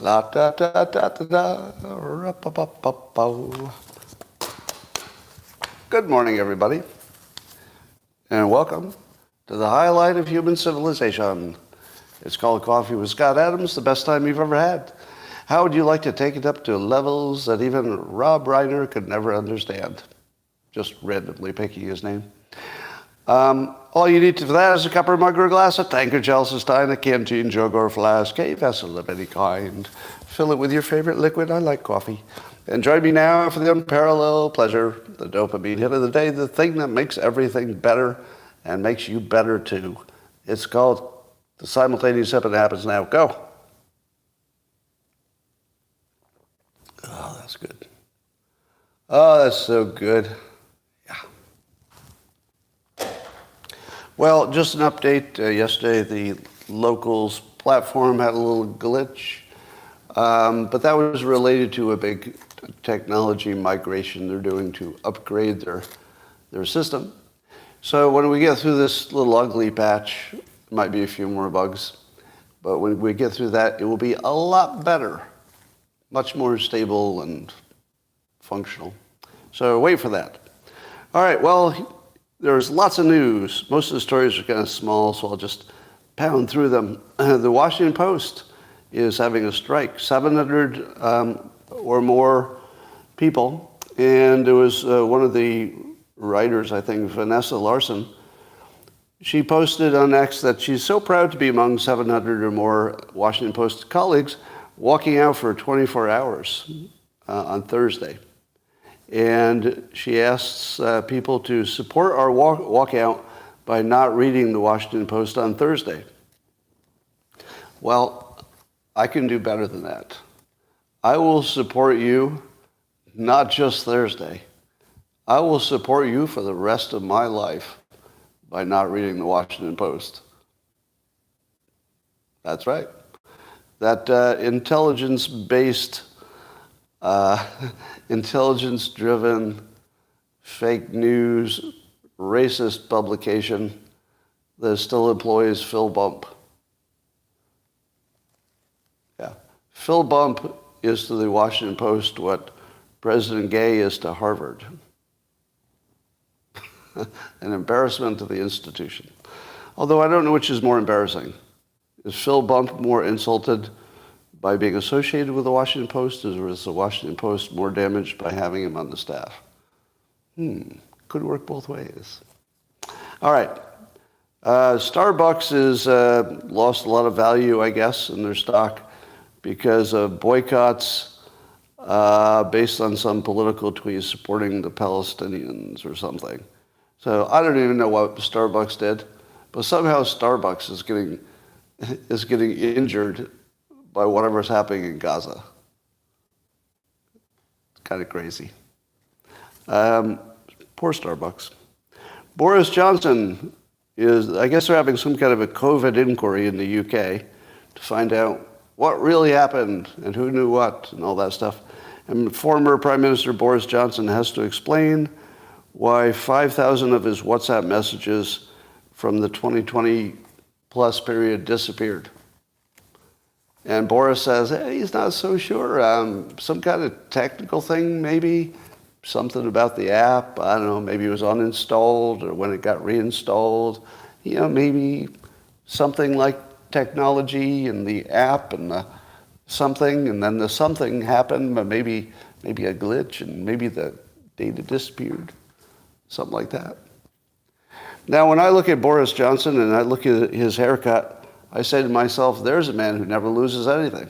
La da da da da da. Ra-pa-pa-pa-pow. Good morning, everybody, and welcome to the highlight of human civilization. It's called Coffee with Scott Adams, the best time you've ever had. How would you like to take it up to levels that even Rob Reiner could never understand? Just randomly picking his name. All you need for that is a cup or mug or a glass, a tankard, chalice, stein, a canteen, jug or flask, a vessel of any kind. Fill it with your favorite liquid. I like coffee. And join me now for the unparalleled pleasure, the dopamine hit of the day, the thing that makes everything better and makes you better too. It's called the simultaneous sip, and it happens now. Go. Oh, that's good. Oh, that's so good. Well, just an update. Yesterday, the locals platform had a little glitch, but that was related to a big technology migration they're doing to upgrade their system. So when we get through this little ugly patch, might be a few more bugs, but when we get through that, it will be a lot better, much more stable and functional. So wait for that. All right, well, there's lots of news. Most of the stories are kind of small, so I'll just pound through them. The Washington Post is having a strike, 700 or more people. And there was one of the writers, I think, Vanessa Larson. She posted on X that she's so proud to be among 700 or more Washington Post colleagues walking out for 24 hours on Thursday. And she asks people to support our walkout by not reading the Washington Post on Thursday. Well, I can do better than that. I will support you not just Thursday. I will support you for the rest of my life by not reading the Washington Post. That's right. That intelligence-based intelligence-driven, fake news, racist publication that still employs Phil Bump. Yeah. Phil Bump is to the Washington Post what President Gay is to Harvard. An embarrassment to the institution. Although I don't know which is more embarrassing. Is Phil Bump more insulted by being associated with the Washington Post, or is the Washington Post more damaged by having him on the staff? Could work both ways. All right. Starbucks has lost a lot of value, I guess, in their stock because of boycotts based on some political tweets supporting the Palestinians or something. So I don't even know what Starbucks did, but somehow Starbucks is getting injured by whatever's happening in Gaza. It's kind of crazy. Poor Starbucks. Boris Johnson I guess they're having some kind of a COVID inquiry in the UK to find out what really happened and who knew what and all that stuff. And former Prime Minister Boris Johnson has to explain why 5,000 of his WhatsApp messages from the 2020 plus period disappeared. And Boris says, hey, he's not so sure. Some kind of technical thing, maybe. Something about the app. I don't know, maybe it was uninstalled or when it got reinstalled. You know, maybe something like technology and the app and the something, and then the something happened, but maybe a glitch, and maybe the data disappeared. Something like that. Now, when I look at Boris Johnson and I look at his haircut, I say to myself, there's a man who never loses anything.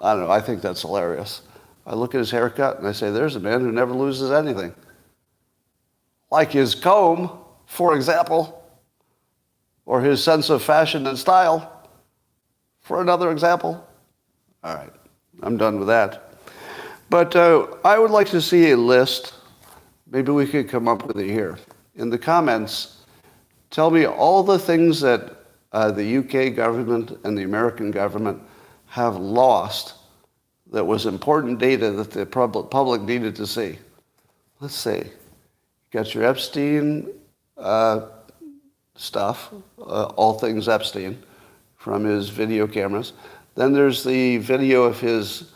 I don't know, I think that's hilarious. I look at his haircut and I say, there's a man who never loses anything. Like his comb, for example, or his sense of fashion and style, for another example. All right, I'm done with that. But I would like to see a list. Maybe we could come up with it here. In the comments, tell me all the things that the UK government and the American government have lost that was important data that the public needed to see. Let's see. You got your Epstein stuff, all things Epstein, from his video cameras. Then there's the video of the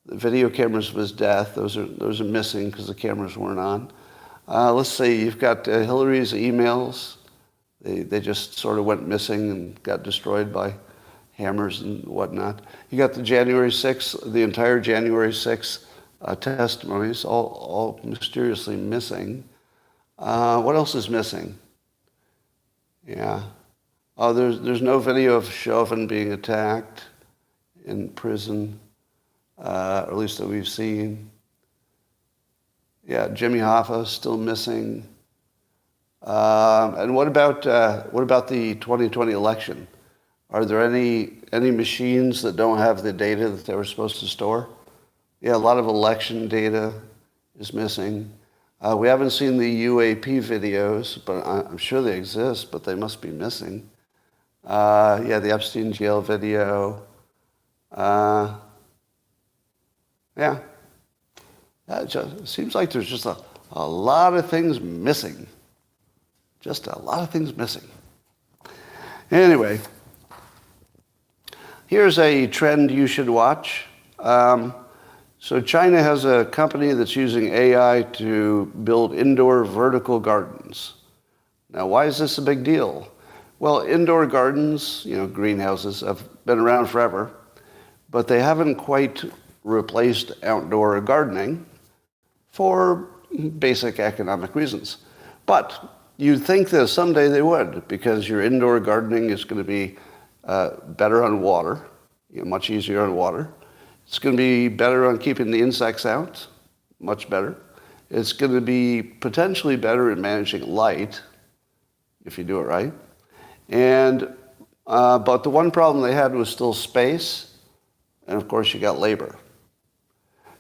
video cameras of his death. Those are missing because the cameras weren't on. Let's see, you've got Hillary's emails. They just sort of went missing and got destroyed by hammers and whatnot. You got the January 6th, the entire January 6th testimonies, all mysteriously missing. What else is missing? Yeah. Oh, there's no video of Chauvin being attacked in prison, or at least that we've seen. Yeah, Jimmy Hoffa still missing. And what about the 2020 election? Are there any machines that don't have the data that they were supposed to store? Yeah, a lot of election data is missing. We haven't seen the UAP videos, but I'm sure they exist, but they must be missing. Yeah, the Epstein jail video. Yeah. It just seems like there's just a lot of things missing. Just a lot of things missing. Anyway, here's a trend you should watch. So China has a company that's using AI to build indoor vertical gardens. Now, why is this a big deal? Well, indoor gardens, greenhouses, have been around forever, but they haven't quite replaced outdoor gardening for basic economic reasons. But you'd think that someday they would, because your indoor gardening is going to be better on water, much easier on water. It's going to be better on keeping the insects out, much better. It's going to be potentially better at managing light, if you do it right. And but the one problem they had was still space, and of course you got labor.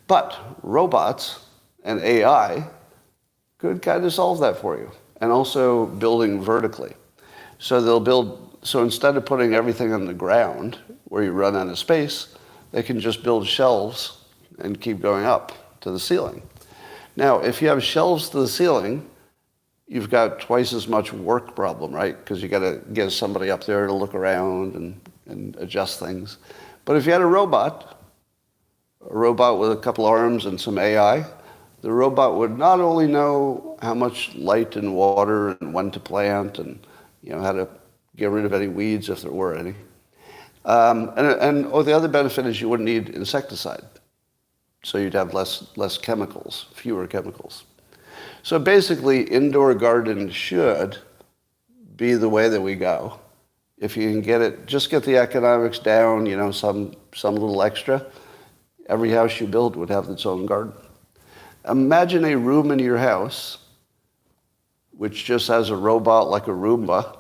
But robots and AI could kind of solve that for you, and also building vertically. So instead of putting everything on the ground where you run out of space, they can just build shelves and keep going up to the ceiling. Now, if you have shelves to the ceiling, you've got twice as much work problem, right? Because you got to get somebody up there to look around and adjust things. But if you had a robot with a couple arms and some AI, the robot would not only know how much light and water and when to plant and how to get rid of any weeds if there were any. The other benefit is you wouldn't need insecticide. So you'd have less chemicals, fewer chemicals. So basically, indoor garden should be the way that we go. If you can just get the economics down, some little extra, every house you build would have its own garden. Imagine a room in your house which just has a robot like a Roomba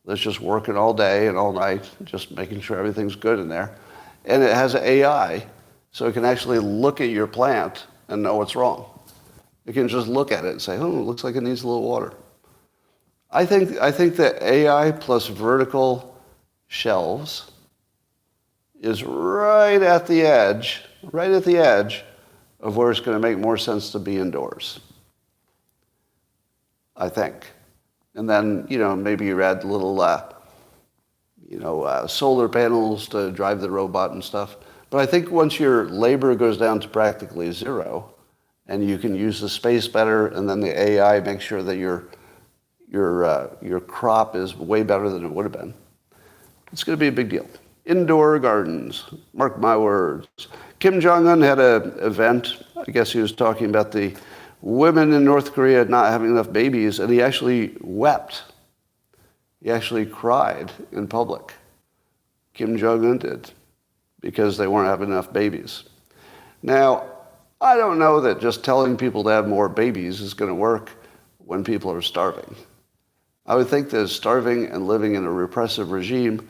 that's just working all day and all night, just making sure everything's good in there. And it has AI, so it can actually look at your plant and know what's wrong. It can just look at it and say, oh, it looks like it needs a little water. I think that AI plus vertical shelves is right at the edge of where it's going to make more sense to be indoors. I think. And then, maybe you add little, solar panels to drive the robot and stuff. But I think once your labor goes down to practically zero, and you can use the space better, and then the AI makes sure that your crop is way better than it would have been, it's going to be a big deal. Indoor gardens, mark my words. Kim Jong-un had an event. I guess he was talking about the women in North Korea not having enough babies, and he actually wept. He actually cried in public. Kim Jong-un did, because they weren't having enough babies. Now, I don't know that just telling people to have more babies is going to work when people are starving. I would think that starving and living in a repressive regime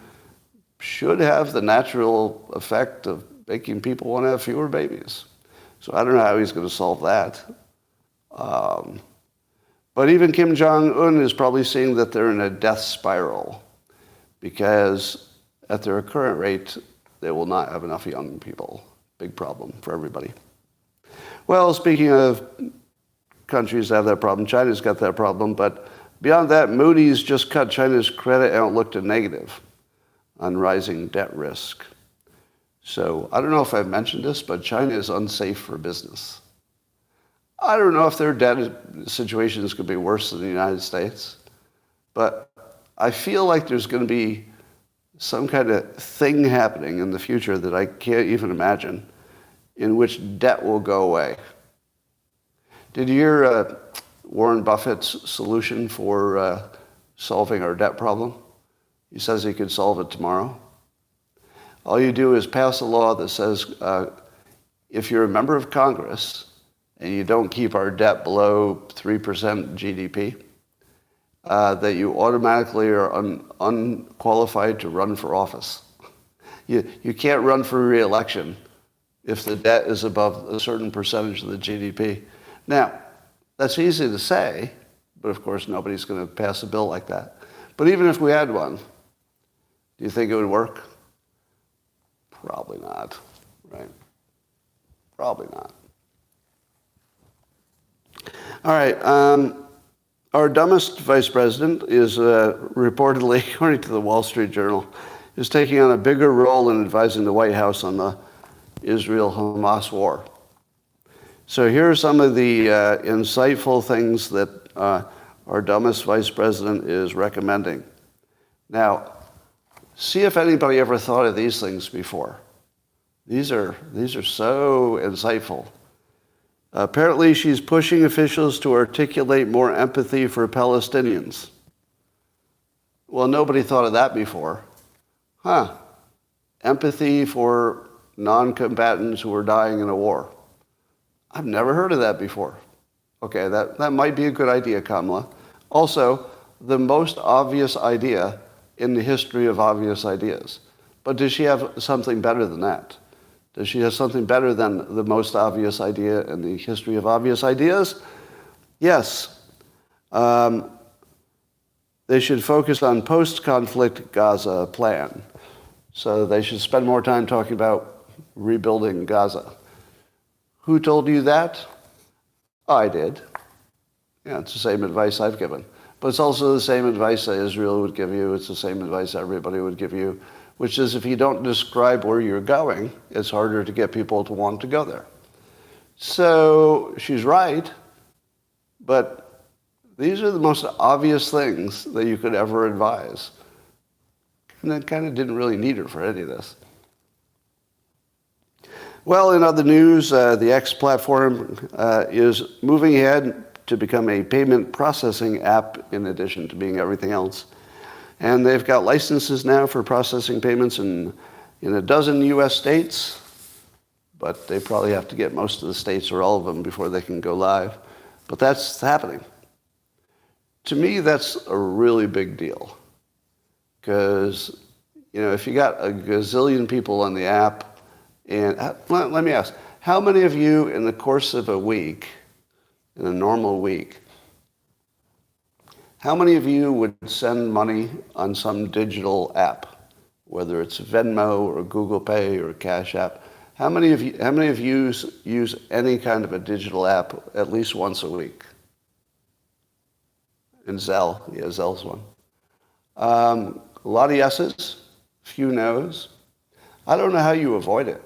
should have the natural effect of making people want to have fewer babies. So I don't know how he's going to solve that. But even Kim Jong-un is probably seeing that they're in a death spiral, because at their current rate, they will not have enough young people. Big problem for everybody. Well, speaking of countries that have that problem, China's got that problem, but beyond that, Moody's just cut China's credit outlook to negative. on rising debt risk. So I don't know if I've mentioned this, but China is unsafe for business. I don't know if their debt situations could be worse than the United States, but I feel like there's going to be some kind of thing happening in the future that I can't even imagine, in which debt will go away. Did you hear Warren Buffett's solution for solving our debt problem? He says he could solve it tomorrow. All you do is pass a law that says if you're a member of Congress and you don't keep our debt below 3% GDP, that you automatically are unqualified to run for office. You can't run for re-election if the debt is above a certain percentage of the GDP. Now, that's easy to say, but of course nobody's going to pass a bill like that. But even if we had one, do you think it would work? Probably not, right? Probably not. All right. Our dumbest vice president is reportedly, according to the Wall Street Journal, is taking on a bigger role in advising the White House on the Israel-Hamas war. So here are some of the insightful things that our dumbest vice president is recommending. Now, see if anybody ever thought of these things before. These are so insightful. Apparently, she's pushing officials to articulate more empathy for Palestinians. Well, nobody thought of that before. Empathy for non-combatants who are dying in a war. I've never heard of that before. Okay, that might be a good idea, Kamala. Also, the most obvious idea in the history of obvious ideas. But does she have something better than that? Does she have something better than the most obvious idea in the history of obvious ideas? Yes. They should focus on post-conflict Gaza plan. So they should spend more time talking about rebuilding Gaza. Who told you that? I did. Yeah, it's the same advice I've given. But it's also the same advice that Israel would give you. It's the same advice everybody would give you, which is if you don't describe where you're going, it's harder to get people to want to go there. So she's right, but these are the most obvious things that you could ever advise. And I kind of didn't really need her for any of this. Well, in other news, the X platform is moving ahead to become a payment processing app in addition to being everything else. And they've got licenses now for processing payments in a dozen U.S. states, but they probably have to get most of the states or all of them before they can go live. But that's happening. To me, that's a really big deal. Because, if you got a gazillion people on the app, and let me ask, how many of you in the course of a week, in a normal week, how many of you would send money on some digital app, whether it's Venmo or Google Pay or Cash App? How many of you use any kind of a digital app at least once a week? And Zelle, yeah, Zelle's one. A lot of yeses, few no's. I don't know how you avoid it.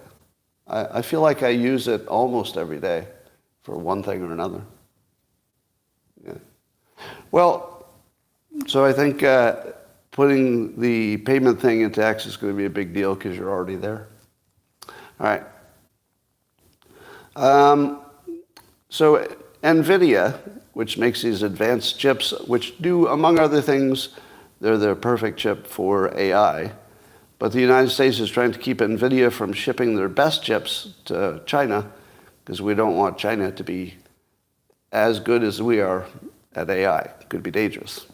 I feel like I use it almost every day for one thing or another. Yeah. Well, so I think putting the payment thing into X is going to be a big deal because you're already there. All right. So NVIDIA, which makes these advanced chips, which do, among other things, they're the perfect chip for AI. But the United States is trying to keep NVIDIA from shipping their best chips to China because we don't want China to be as good as we are at AI. It could be dangerous.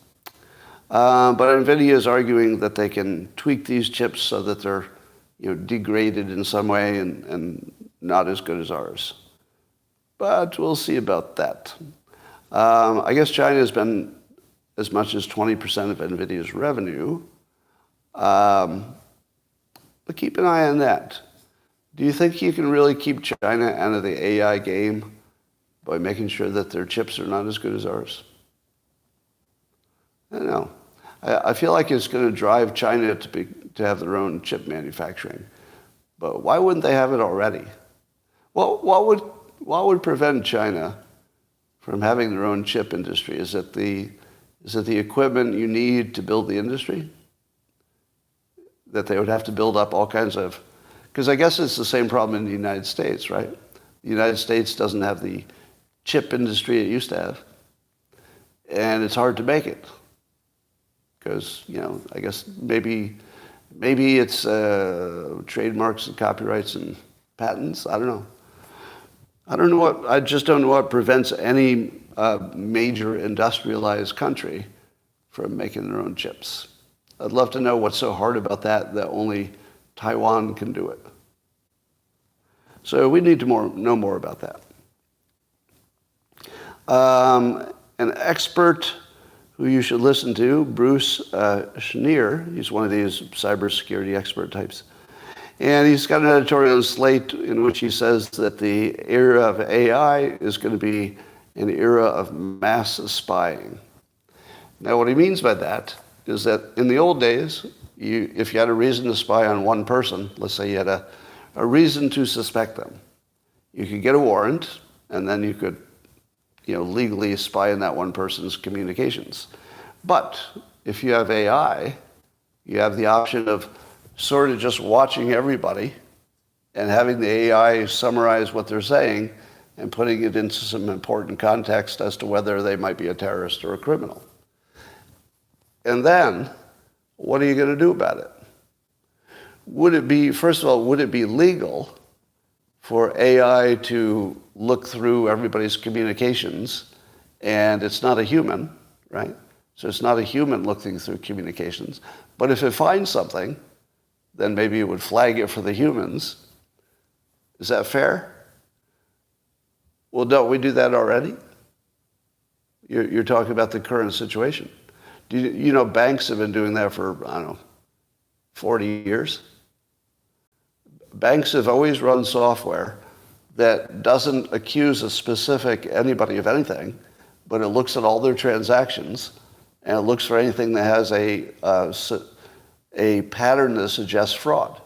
But NVIDIA is arguing that they can tweak these chips so that they're degraded in some way and not as good as ours. But we'll see about that. I guess China has been as much as 20% of NVIDIA's revenue. But keep an eye on that. Do you think you can really keep China out of the AI game by making sure that their chips are not as good as ours? I don't know. I feel like it's going to drive China to to have their own chip manufacturing. But why wouldn't they have it already? Well, what would prevent China from having their own chip industry? Is it the equipment you need to build the industry? That they would have to build up all kinds of... Because I guess it's the same problem in the United States, right? The United States doesn't have the chip industry it used to have. And it's hard to make it. Because, I guess maybe it's trademarks and copyrights and patents. I don't know. I just don't know what prevents any major industrialized country from making their own chips. I'd love to know what's so hard about that only Taiwan can do it. So we need to know more about that. An expert who you should listen to, Bruce Schneier, he's one of these cybersecurity expert types. And he's got an editorial in Slate in which he says that the era of AI is going to be an era of mass spying. Now, what he means by that is that in the old days, if you had a reason to spy on one person, let's say you had a reason to suspect them, you could get a warrant, and then you could legally spy on that one person's communications. But if you have AI, you have the option of sort of just watching everybody and having the AI summarize what they're saying and putting it into some important context as to whether they might be a terrorist or a criminal. And then, what are you going to do about it? First of all, would it be legal for AI to look through everybody's communications, and it's not a human, right? So it's not a human looking through communications. But if it finds something, then maybe it would flag it for the humans. Is that fair? Well, don't we do that already? You're talking about the current situation. Banks have been doing that for, 40 years. Banks have always run software that doesn't accuse anybody of anything, but it looks at all their transactions, and it looks for anything that has a pattern that suggests fraud,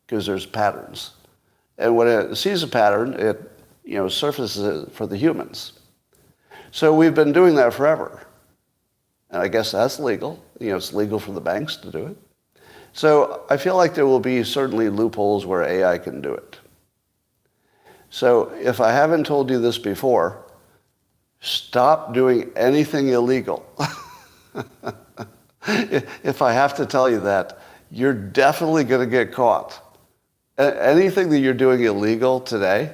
because there's patterns. And when it sees a pattern, it surfaces it for the humans. So we've been doing that forever. And I guess that's legal. It's legal for the banks to do it. So I feel like there will be certainly loopholes where AI can do it. So if I haven't told you this before, stop doing anything illegal. If I have to tell you that, you're definitely going to get caught. Anything that you're doing illegal today,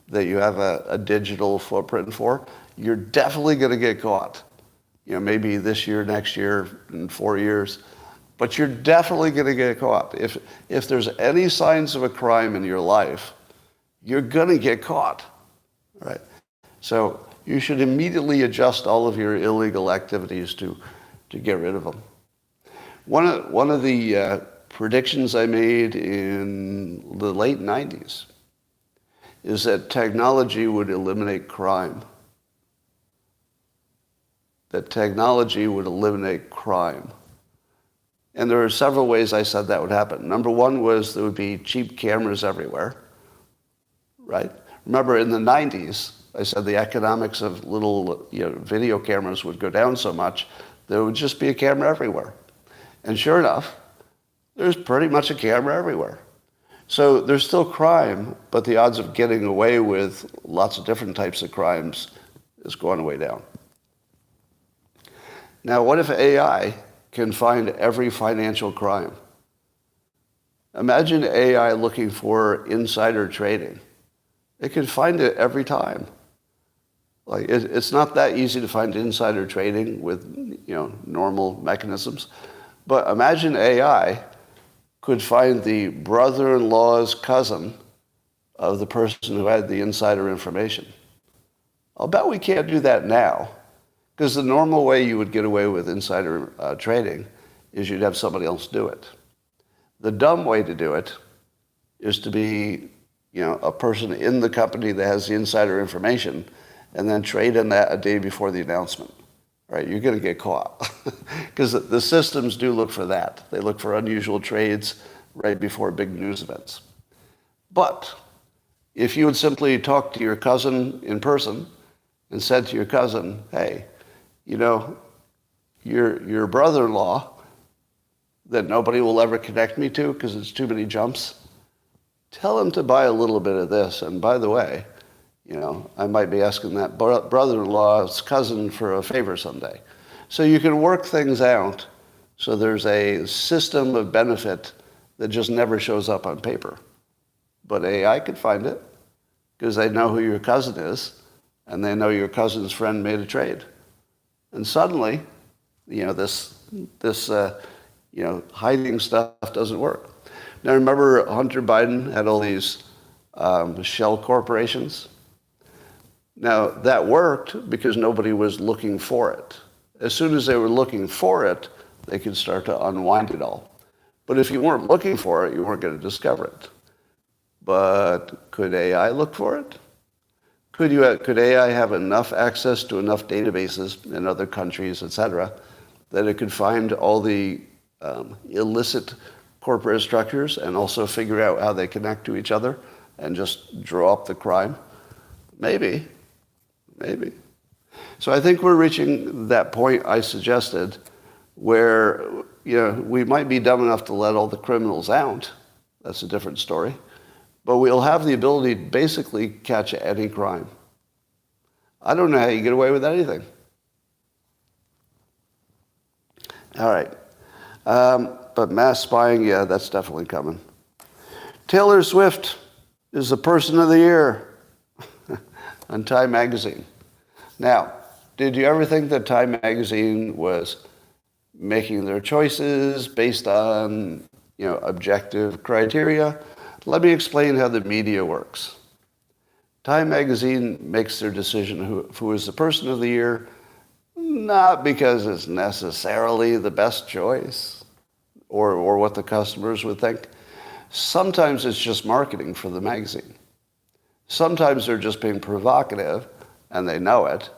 that you have a digital footprint for, you're definitely going to get caught. Maybe this year, next year, in 4 years. But you're definitely going to get caught. If there's any signs of a crime in your life, you're going to get caught, right? So you should immediately adjust all of your illegal activities to get rid of them. One of the predictions I made in the late 90s is that technology would eliminate crime. That technology would eliminate crime. And there are several ways I said that would happen. Number one was there would be cheap cameras everywhere, right? Remember in the 90s, I said the economics of little video cameras would go down so much, there would just be a camera everywhere. And sure enough, there's pretty much a camera everywhere. So there's still crime, but the odds of getting away with lots of different types of crimes is going way down. Now, what if AI can find every financial crime? Imagine AI looking for insider trading. It can find it every time. It's not that easy to find insider trading with normal mechanisms. But imagine AI could find the brother-in-law's cousin of the person who had the insider information. I'll bet we can't do that now. Because the normal way you would get away with insider trading is you'd have somebody else do it. The dumb way to do it is to be, a person in the company that has the insider information and then trade in that a day before the announcement. right, you're going to get caught. Because the systems do look for that. They look for unusual trades right before big news events. But if you would simply talk to your cousin in person and said to your cousin, hey, you know, your brother-in-law that nobody will ever connect me to because it's too many jumps, tell him to buy a little bit of this. And by the way, you know, I might be asking that brother-in-law's cousin for a favor someday. So you can work things out so there's a system of benefit that just never shows up on paper. But AI could find it because they know who your cousin is and they know your cousin's friend made a trade. And suddenly, you know, this hiding stuff doesn't work. Now remember Hunter Biden had all these shell corporations? Now, that worked because nobody was looking for it. As soon as they were looking for it, they could start to unwind it all. But if you weren't looking for it, you weren't going to discover it. But could AI look for it? Could AI have enough access to enough databases in other countries, et cetera, that it could find all the illicit corporate structures and also figure out how they connect to each other and just draw up the crime? Maybe. So I think we're reaching that point I suggested where, you know, we might be dumb enough to let all the criminals out. That's a different story. But we'll have the ability to basically catch any crime. I don't know how you get away with anything. All right. But mass spying, yeah, that's definitely coming. Taylor Swift is the person of the year on Time Magazine. Now, did you ever think that Time Magazine was making their choices based on, you know, objective criteria? Let me explain how the media works. Time Magazine makes their decision who is the person of the year, not because it's necessarily the best choice or what the customers would think. Sometimes it's just marketing for the magazine. Sometimes they're just being provocative, and they know it,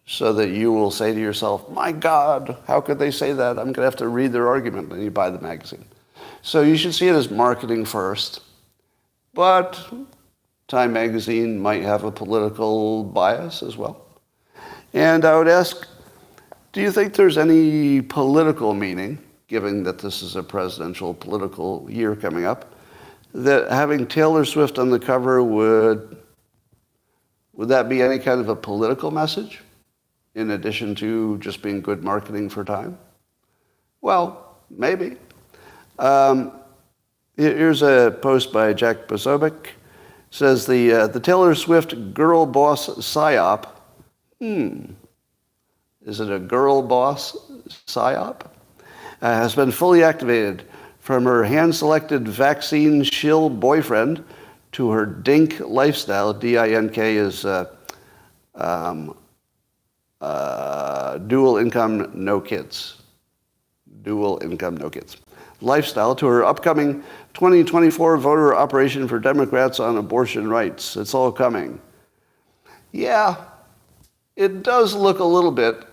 so that you will say to yourself, my God, how could they say that? I'm going to have to read their argument, and you buy the magazine. So you should see it as marketing first, but Time Magazine might have a political bias as well. And I would ask, do you think there's any political meaning, given that this is a presidential political year coming up, that having Taylor Swift on the cover would that be any kind of a political message in addition to just being good marketing for Time? Well, maybe. Here's a post by Jack Posobiec. It says the Taylor Swift girl boss psyop. Is it a girl boss psyop? Has been fully activated, from her hand-selected vaccine shill boyfriend to her dink lifestyle. D-I-N-K is dual income, no kids. Dual income, no kids. Lifestyle to her upcoming 2024 voter operation for Democrats on abortion rights. It's all coming. Yeah, it does look a little bit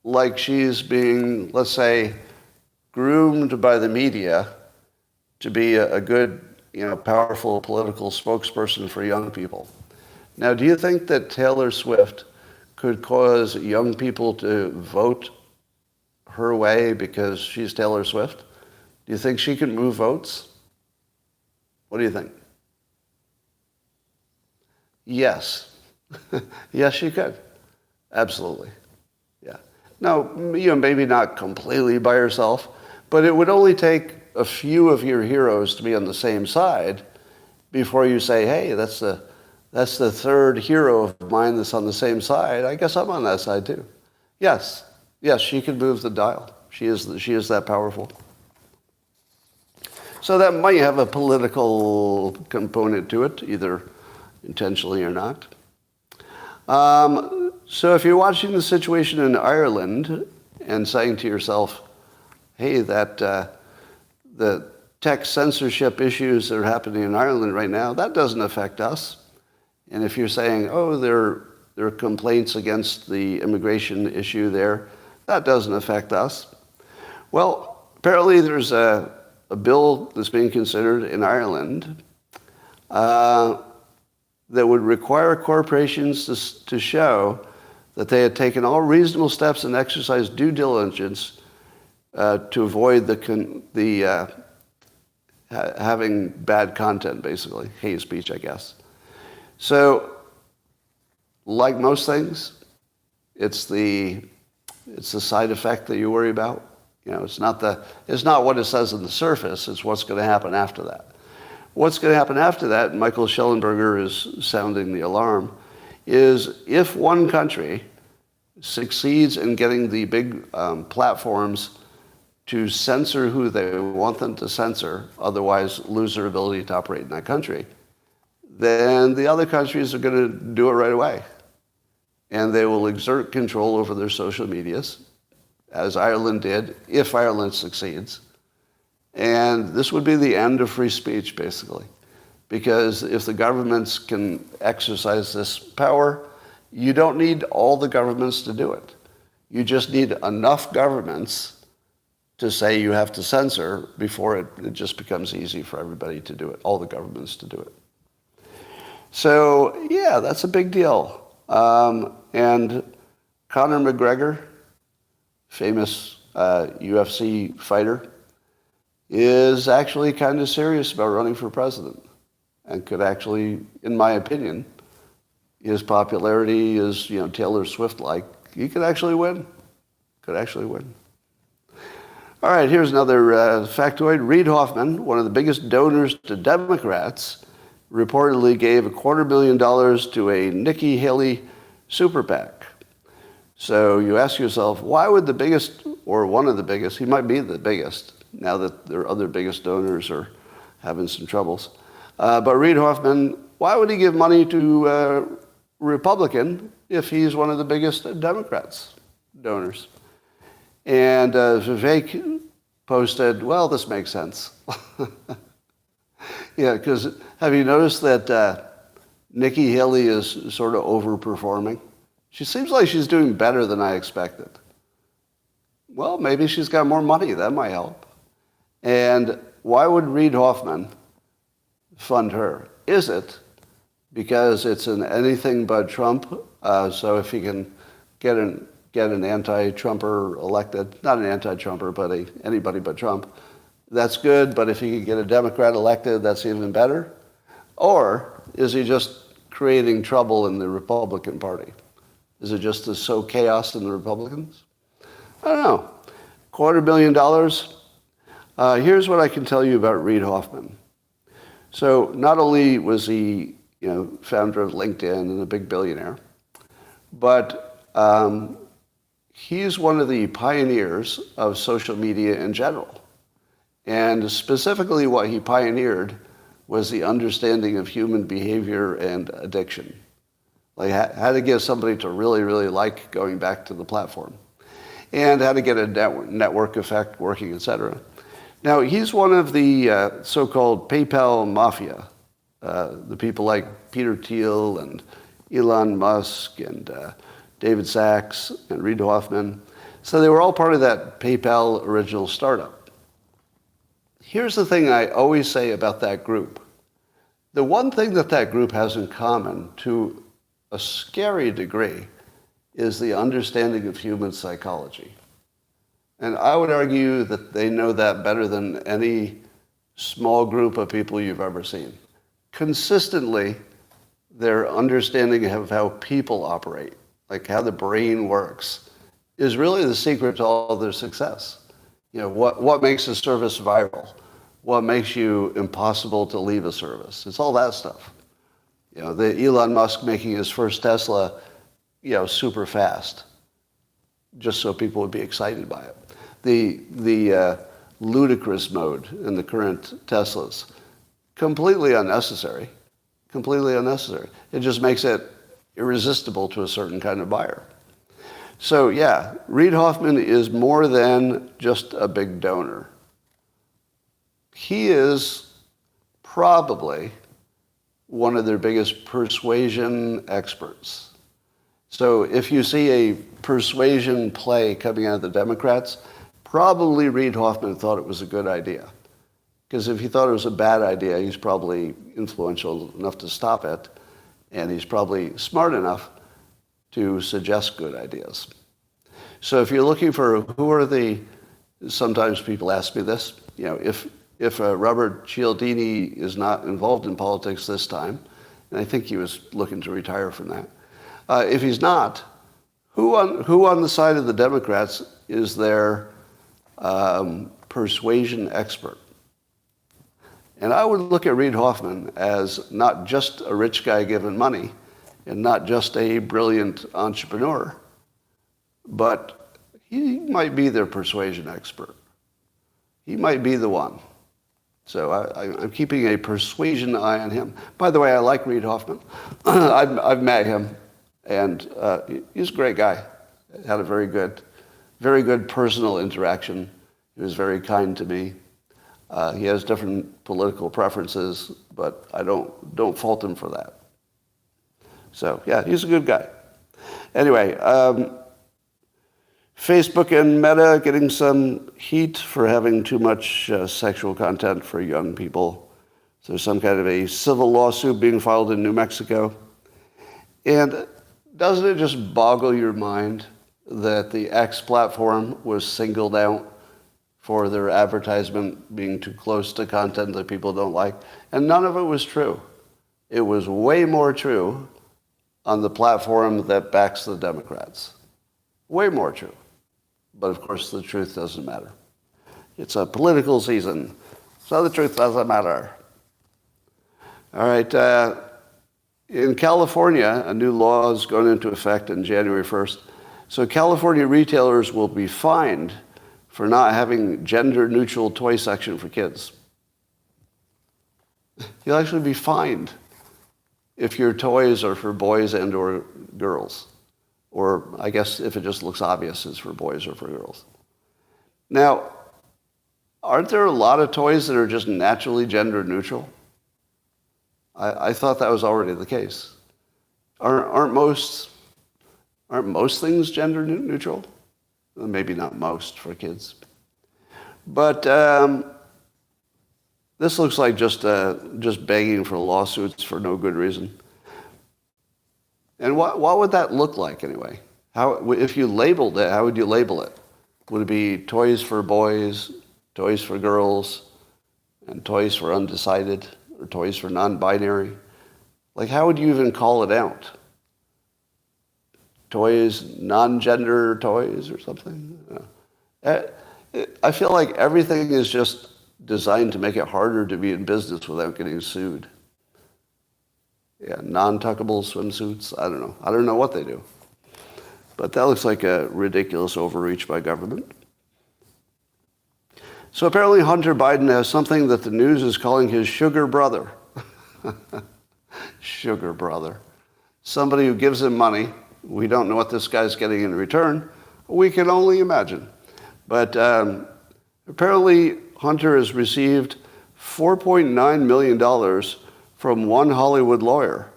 like she's being, let's say, groomed by the media to be a good, powerful political spokesperson for young people. Now, do you think that Taylor Swift could cause young people to vote her way because she's Taylor Swift? Do you think she can move votes? What do you think? Yes. Yes, she could. Absolutely. Yeah. Now, maybe not completely by herself, but it would only take a few of your heroes to be on the same side before you say, hey, that's the third hero of mine that's on the same side. I guess I'm on that side too. Yes, she can move the dial. She is that powerful. So that might have a political component to it, either intentionally or not. So if you're watching the situation in Ireland and saying to yourself, hey, that the tech censorship issues that are happening in Ireland right now, that doesn't affect us. And if you're saying, oh, there are complaints against the immigration issue there, That doesn't affect us. Well, apparently there's a bill that's being considered in Ireland that would require corporations to show that they had taken all reasonable steps and exercised due diligence to avoid having bad content, basically, hate speech, I guess. So, like most things, it's the side effect that you worry about. It's not what it says on the surface. It's what's going to happen after that. What's going to happen after that, and Michael Schellenberger is sounding the alarm, is if one country succeeds in getting the big platforms to censor who they want them to censor, otherwise lose their ability to operate in that country, then the other countries are going to do it right away. And they will exert control over their social medias, as Ireland did, if Ireland succeeds. And this would be the end of free speech, basically. Because if the governments can exercise this power, you don't need all the governments to do it. You just need enough governments to say you have to censor before it just becomes easy for everybody to do it, all the governments to do it. So, yeah, that's a big deal. And Conor McGregor, famous UFC fighter, is actually kind of serious about running for president and could actually, in my opinion, his popularity is, Taylor Swift-like. He could actually win. All right, here's another factoid. Reid Hoffman, one of the biggest donors to Democrats, reportedly gave $250,000 to a Nikki Haley super PAC. So you ask yourself, why would the biggest, or one of the biggest, he might be the biggest, now that their other biggest donors are having some troubles. But Reid Hoffman, why would he give money to a Republican if he's one of the biggest Democrats donors? And Vivek posted, well, this makes sense. Yeah, because have you noticed that Nikki Haley is sort of overperforming? She seems like she's doing better than I expected. Well, maybe she's got more money. That might help. And why would Reid Hoffman fund her? Is it because it's an anything but Trump? So if he can get an anti-Trumper elected, not an anti-Trumper, but anybody but Trump, that's good. But if he can get a Democrat elected, that's even better. Or is he just creating trouble in the Republican Party? Is it just to sow chaos in the Republicans? I don't know. $250,000. Here's what I can tell you about Reid Hoffman. So not only was he, founder of LinkedIn and a big billionaire, but he's one of the pioneers of social media in general. And specifically what he pioneered was the understanding of human behavior and addiction. Like how to get somebody to really, really like going back to the platform. And how to get a network effect working, et cetera. Now, he's one of the so-called PayPal mafia, the people like Peter Thiel and Elon Musk and David Sachs and Reid Hoffman. So they were all part of that PayPal original startup. Here's the thing I always say about that group. The one thing that group has in common to a scary degree is the understanding of human psychology. And I would argue that they know that better than any small group of people you've ever seen. Consistently, their understanding of how people operate, like how the brain works, is really the secret to all their success. What makes a service viral? What makes you impossible to leave a service? It's all that stuff. The Elon Musk making his first Tesla, super fast, just so people would be excited by it. The ludicrous mode in the current Teslas, completely unnecessary. It just makes it irresistible to a certain kind of buyer. So yeah, Reid Hoffman is more than just a big donor. He is probably one of their biggest persuasion experts. So if you see a persuasion play coming out of the Democrats, probably Reid Hoffman thought it was a good idea. Because if he thought it was a bad idea, he's probably influential enough to stop it, and he's probably smart enough to suggest good ideas. So if you're looking for who are the, sometimes people ask me this, if Robert Cialdini is not involved in politics this time, and I think he was looking to retire from that, if he's not, who on the side of the Democrats is their persuasion expert? And I would look at Reid Hoffman as not just a rich guy given money and not just a brilliant entrepreneur, but he might be their persuasion expert. He might be the one. So I'm keeping a persuasion eye on him. By the way, I like Reid Hoffman. I've met him, and he's a great guy. Had a very good personal interaction. He was very kind to me. He has different political preferences, but I don't fault him for that. So yeah, he's a good guy. Anyway, Facebook and Meta getting some heat for having too much sexual content for young people. So there's some kind of a civil lawsuit being filed in New Mexico. And doesn't it just boggle your mind that the X platform was singled out for their advertisement being too close to content that people don't like? And none of it was true. It was way more true on the platform that backs the Democrats. Way more true. But of course, the truth doesn't matter. It's a political season, so the truth doesn't matter. All right. In California, a new law is going into effect on January 1st. So California retailers will be fined for not having gender-neutral toy section for kids. You'll actually be fined if your toys are for boys and or girls. Or I guess if it just looks obvious it's for boys or for girls. Now, aren't there a lot of toys that are just naturally gender neutral? I thought that was already the case. Aren't most things gender neutral? Well, maybe not most for kids. But this looks like just begging for lawsuits for no good reason. And what would that look like anyway? If you labeled it, how would you label it? Would it be toys for boys, toys for girls, and toys for undecided, or toys for non-binary? Like, how would you even call it out? Toys, non-gender toys or something? I feel like everything is just designed to make it harder to be in business without getting sued. Yeah, non-tuckable swimsuits. I don't know. I don't know what they do. But that looks like a ridiculous overreach by government. So apparently Hunter Biden has something that the news is calling his sugar brother. Sugar brother. Somebody who gives him money. We don't know what this guy's getting in return. We can only imagine. But apparently Hunter has received $4.9 million from one Hollywood lawyer,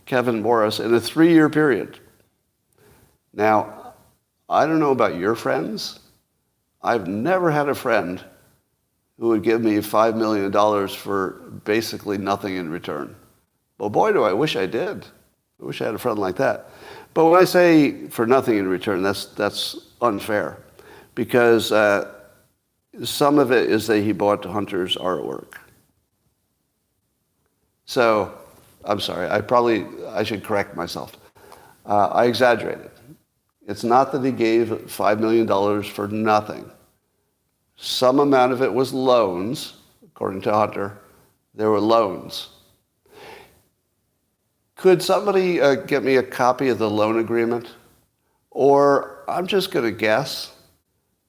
Kevin Morris, in a 3-year period. Now, I don't know about your friends. I've never had a friend who would give me $5 million for basically nothing in return. Well, boy, do I wish I did. I wish I had a friend like that. But when I say for nothing in return, that's unfair. Because some of it is that he bought Hunter's artwork. So, I'm sorry, I should correct myself. I exaggerated. It's not that he gave $5 million for nothing. Some amount of it was loans, according to Hunter. There were loans. Could somebody get me a copy of the loan agreement? Or, I'm just going to guess,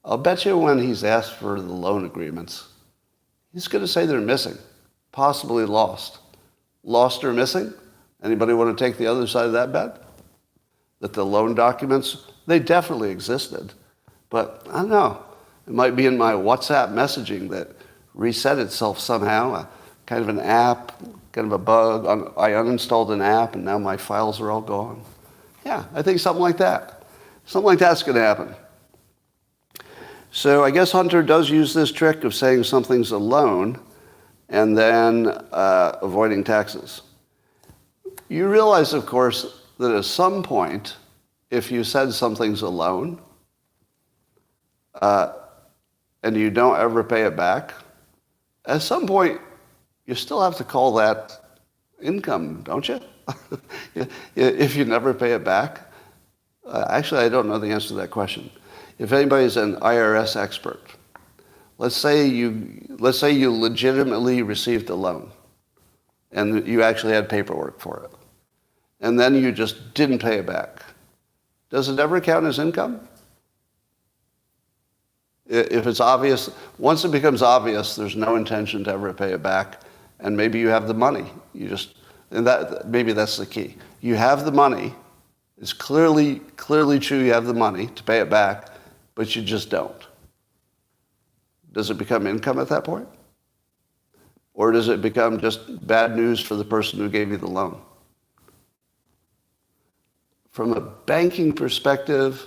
I'll bet you when he's asked for the loan agreements, he's going to say they're missing, possibly lost. Lost or missing? Anybody want to take the other side of that bet? That the loan documents, they definitely existed. But I don't know. It might be in my WhatsApp messaging that reset itself somehow. Kind of an app, kind of a bug. I uninstalled an app and now my files are all gone. Yeah, I think something like that. Something like that's going to happen. So I guess Hunter does use this trick of saying something's a loan and then avoiding taxes. You realize, of course, that at some point, if you said something's a loan and you don't ever pay it back, at some point, you still have to call that income, don't you? If you never pay it back. Actually, I don't know the answer to that question. If anybody's an IRS expert, let's say you legitimately received a loan and you actually had paperwork for it, and then you just didn't pay it back. Does it ever count as income? If it's obvious, once it becomes obvious, there's no intention to ever pay it back, and maybe you have the money. Maybe that's the key. You have the money. It's clearly true you have the money to pay it back, but you just don't. Does it become income at that point? Or does it become just bad news for the person who gave you the loan? From a banking perspective,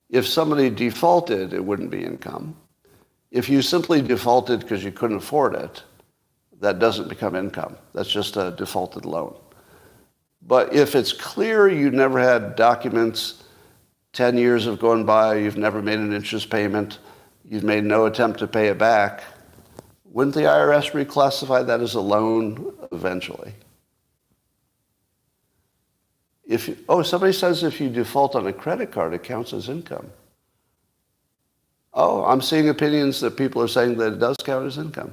if somebody defaulted, it wouldn't be income. If you simply defaulted because you couldn't afford it, that doesn't become income. That's just a defaulted loan. But if it's clear you never had documents, 10 years have gone by, you've never made an interest payment, you've made no attempt to pay it back, wouldn't the IRS reclassify that as a loan eventually? Somebody says if you default on a credit card, it counts as income. Oh, I'm seeing opinions that people are saying that it does count as income.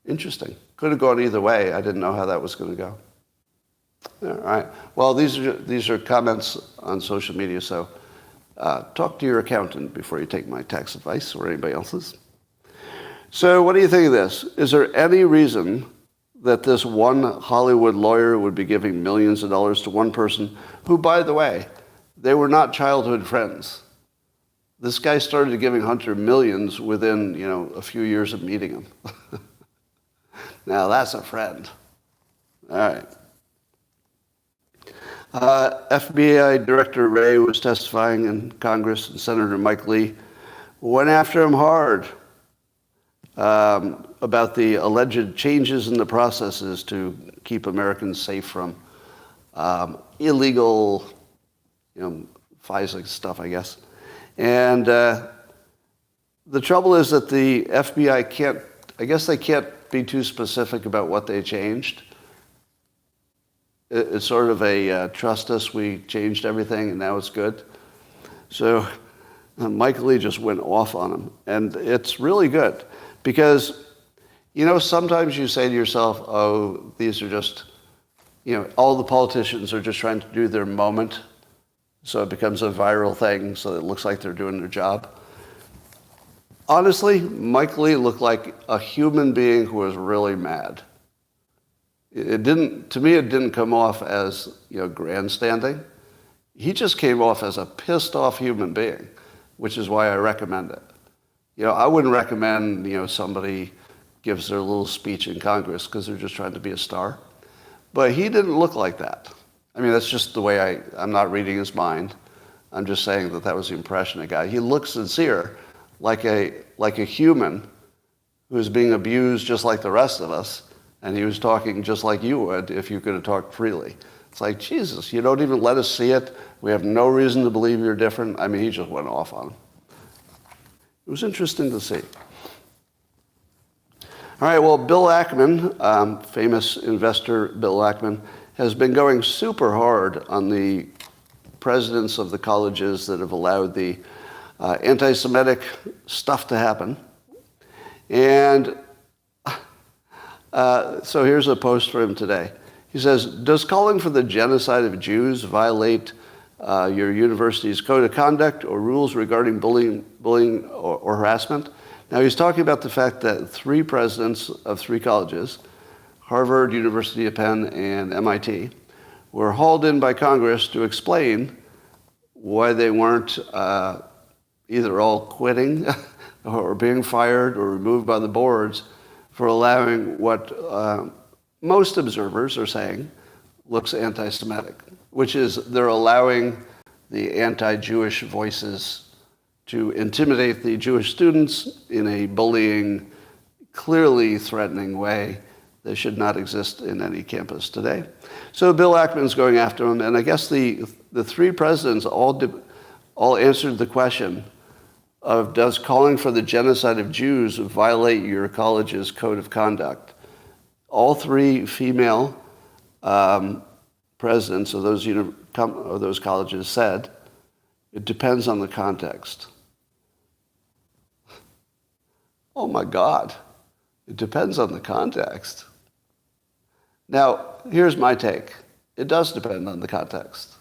Interesting. Could have gone either way. I didn't know how that was going to go. All right. Well, these are comments on social media, so talk to your accountant before you take my tax advice or anybody else's. So what do you think of this? Is there any reason that this one Hollywood lawyer would be giving millions of dollars to one person who, by the way, they were not childhood friends? This guy started giving Hunter millions within, a few years of meeting him. Now, that's a friend. All right. FBI Director Wray was testifying in Congress, and Senator Mike Lee went after him hard about the alleged changes in the processes to keep Americans safe from illegal, FISA stuff, I guess. And the trouble is that the FBI can't be too specific about what they changed. It's sort of a trust us, we changed everything and now it's good. So Mike Lee just went off on him. And it's really good because, sometimes you say to yourself, oh, these are just, all the politicians are just trying to do their moment. So it becomes a viral thing so it looks like they're doing their job. Honestly, Mike Lee looked like a human being who was really mad. It didn't come off as, grandstanding. He just came off as a pissed off human being, which is why I recommend it. I wouldn't recommend, somebody gives their little speech in Congress because they're just trying to be a star. But he didn't look like that. I mean, that's just the way I'm not reading his mind. I'm just saying that was the impression I got. He looked sincere, like a human who's being abused just like the rest of us. And he was talking just like you would if you could have talked freely. It's like, Jesus, you don't even let us see it. We have no reason to believe you're different. I mean, he just went off on him. It was interesting to see. All right, well, Bill Ackman, famous investor Bill Ackman, has been going super hard on the presidents of the colleges that have allowed the anti-Semitic stuff to happen. And so here's a post for him today. He says, does calling for the genocide of Jews violate your university's code of conduct or rules regarding bullying or harassment? Now, he's talking about the fact that 3 presidents of 3 colleges, Harvard, University of Penn, and MIT, were hauled in by Congress to explain why they weren't either all quitting or being fired or removed by the boards for allowing what most observers are saying looks anti-Semitic. which is they're allowing the anti-Jewish voices to intimidate the Jewish students in a bullying, clearly threatening way that should not exist in any campus today. So Bill Ackman's going after him, and I guess the three presidents all answered the question of, does calling for the genocide of Jews violate your college's code of conduct? All three female presidents of those colleges said, it depends on the context. Oh my God, it depends on the context. Now, here's my take. It does depend on the context.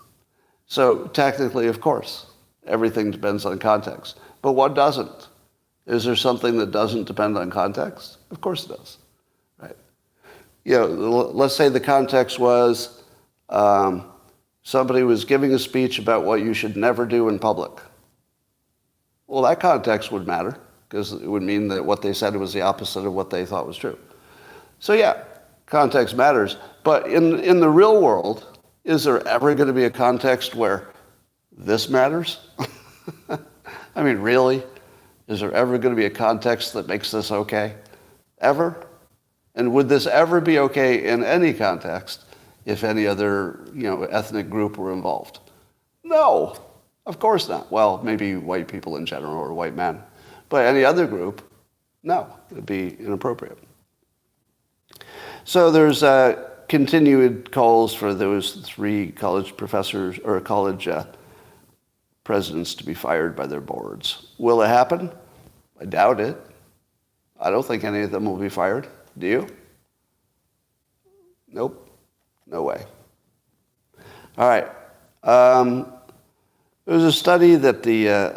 So technically, of course, everything depends on context. But what doesn't? Is there something that doesn't depend on context? Of course it does, right? Let's say the context was somebody was giving a speech about what you should never do in public. Well, that context would matter, because it would mean that what they said was the opposite of what they thought was true. So yeah, context matters. But in the real world, is there ever going to be a context where this matters? I mean, really? Is there ever going to be a context that makes this okay? Ever? And would this ever be okay in any context if any other, ethnic group were involved? No, of course not. Well, maybe white people in general or white men. But any other group, no, it would be inappropriate. So there's continued calls for those three college professors or college presidents to be fired by their boards. Will it happen? I doubt it. I don't think any of them will be fired. Do you? Nope. No way. All right. There was a study that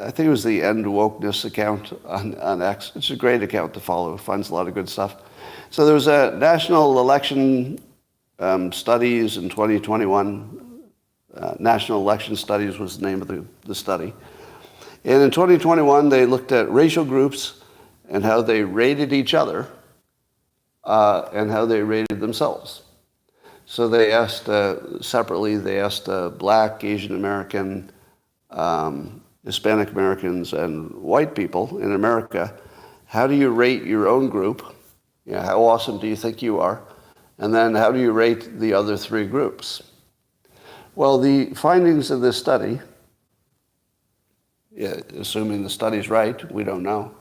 I think it was the End Wokeness account on X. It's a great account to follow. It finds a lot of good stuff. So there was a national election studies in 2021. National Election Studies was the name of the study. And in 2021, they looked at racial groups and how they rated each other and how they rated themselves. So they asked separately, they asked Black, Asian American, Hispanic Americans, and white people in America, how do you rate your own group? How awesome do you think you are? And then how do you rate the other three groups? Well, the findings of this study, assuming the study's right, we don't know,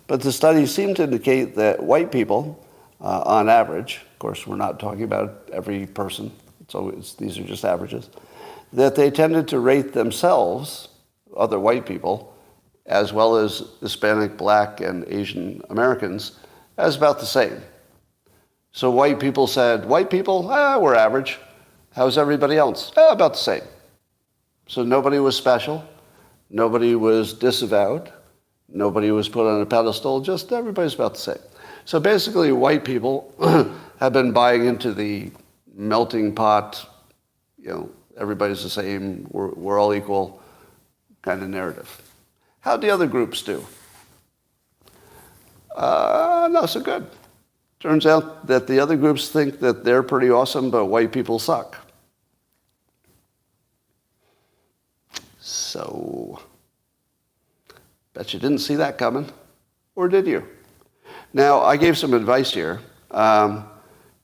but the study seemed to indicate that white people, on average, of course we're not talking about every person, these are just averages, that they tended to rate themselves, other white people, as well as Hispanic, Black, and Asian Americans, as about the same. So white people said, white people, we're average. How's everybody else? About the same. So nobody was special. Nobody was disavowed. Nobody was put on a pedestal. Just everybody's about the same. So basically, white people have been buying into the melting pot, everybody's the same, we're all equal kind of narrative. How'd the other groups do? Not so good. Turns out that the other groups think that they're pretty awesome, but white people suck. So, bet you didn't see that coming, or did you? Now, I gave some advice here.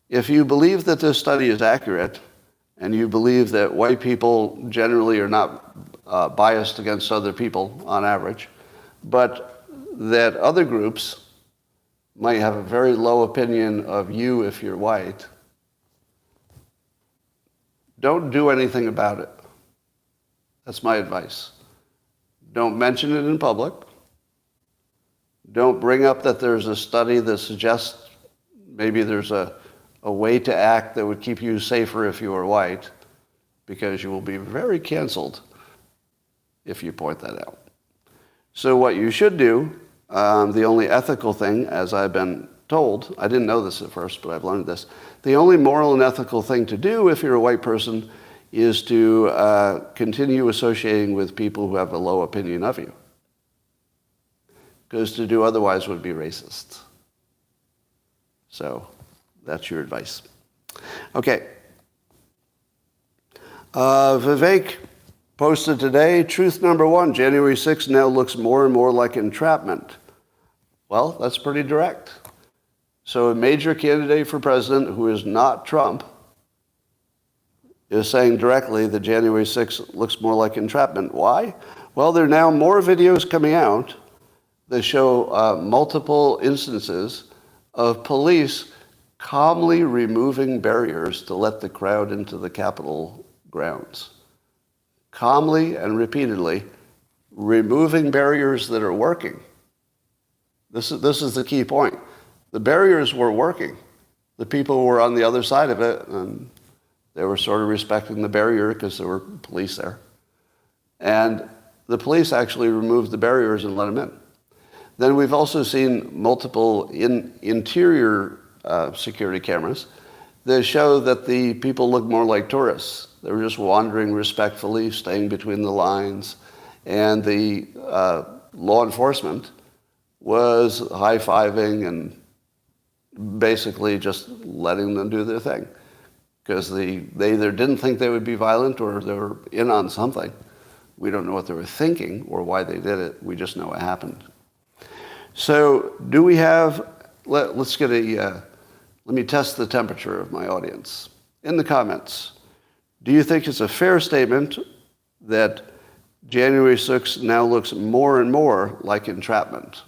If you believe that this study is accurate, and you believe that white people generally are not biased against other people on average, but that other groups might have a very low opinion of you if you're white, don't do anything about it. That's my advice. Don't mention it in public. Don't bring up that there's a study that suggests maybe there's a way to act that would keep you safer if you were white, because you will be very canceled if you point that out. So what you should do, the only ethical thing, as I've been told, I didn't know this at first, but I've learned this, the only moral and ethical thing to do if you're a white person is to continue associating with people who have a low opinion of you. Because to do otherwise would be racist. So that's your advice. Okay. Vivek posted today, truth number one, January 6th now looks more and more like entrapment. Well, that's pretty direct. So a major candidate for president who is not Trump is saying directly that January 6th looks more like entrapment. Why? Well, there are now more videos coming out that show multiple instances of police calmly removing barriers to let the crowd into the Capitol grounds. Calmly and repeatedly removing barriers that are working. This is the key point. The barriers were working. The people were on the other side of it, and they were sort of respecting the barrier because there were police there. And the police actually removed the barriers and let them in. Then we've also seen multiple interior security cameras that show that the people look more like tourists. They were just wandering respectfully, staying between the lines, and the law enforcement was high-fiving and basically just letting them do their thing because they either didn't think they would be violent or they were in on something. We don't know what they were thinking or why they did it. We just know it happened. So do we have, let's get let me test the temperature of my audience. In the comments, do you think it's a fair statement that January 6th now looks more and more like entrapment?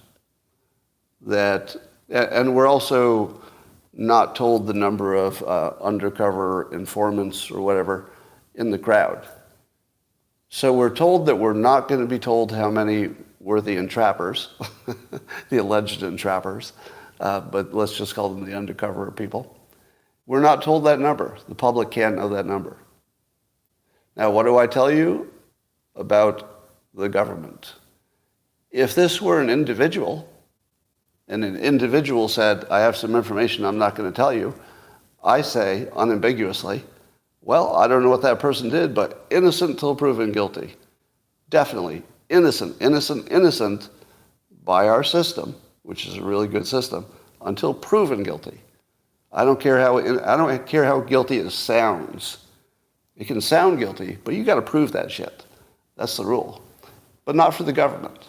And we're also not told the number of undercover informants or whatever in the crowd. So we're told that we're not going to be told how many were the entrappers, the alleged entrappers, but let's just call them the undercover people. We're not told that number. The public can't know that number. Now, what do I tell you about the government? If this were an individual, and an individual said, I have some information I'm not going to tell you, I say unambiguously, well, I don't know what that person did, but innocent till proven guilty. Definitely innocent, innocent, innocent by our system, which is a really good system, until proven guilty. I don't care how guilty it sounds. It can sound guilty, but you got to prove that shit. That's the rule. But not for the government.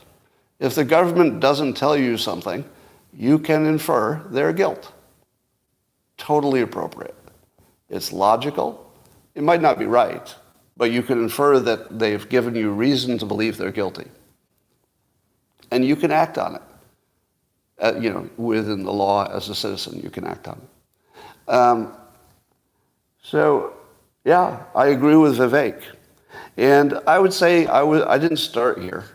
If the government doesn't tell you something, you can infer their guilt. Totally appropriate. It's logical. It might not be right, but you can infer that they've given you reason to believe they're guilty. And you can act on it. Within the law as a citizen, you can act on it. Yeah, I agree with Vivek. And I would say I didn't start here.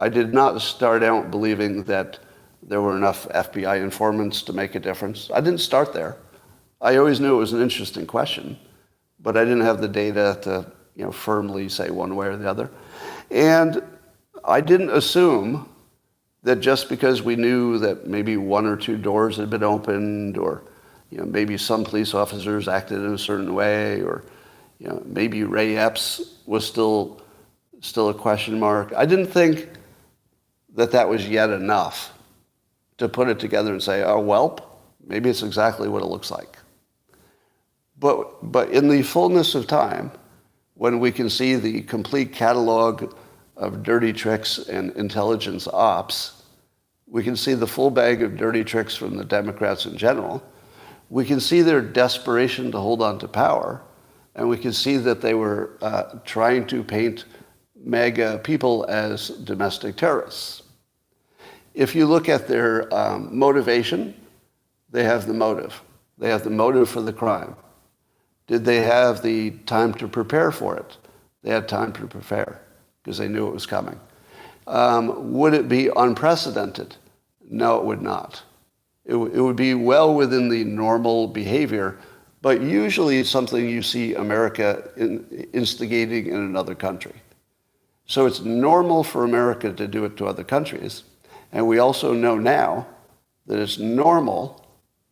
I did not start out believing that there were enough FBI informants to make a difference. I didn't start there. I always knew it was an interesting question, but I didn't have the data to firmly say one way or the other. And I didn't assume that just because we knew that maybe one or two doors had been opened, or maybe some police officers acted in a certain way, or maybe Ray Epps was still a question mark. I didn't think that was yet enough to put it together and say, oh, well, maybe it's exactly what it looks like. But in the fullness of time, when we can see the complete catalog of dirty tricks and intelligence ops, we can see the full bag of dirty tricks from the Democrats in general, we can see their desperation to hold on to power, and we can see that they were trying to paint MAGA people as domestic terrorists. If you look at their motivation, they have the motive. They have the motive for the crime. Did they have the time to prepare for it? They had time to prepare because they knew it was coming. Would it be unprecedented? No, it would not. It would be well within the normal behavior, but usually it's something you see America instigating in another country. So it's normal for America to do it to other countries. And we also know now that it's normal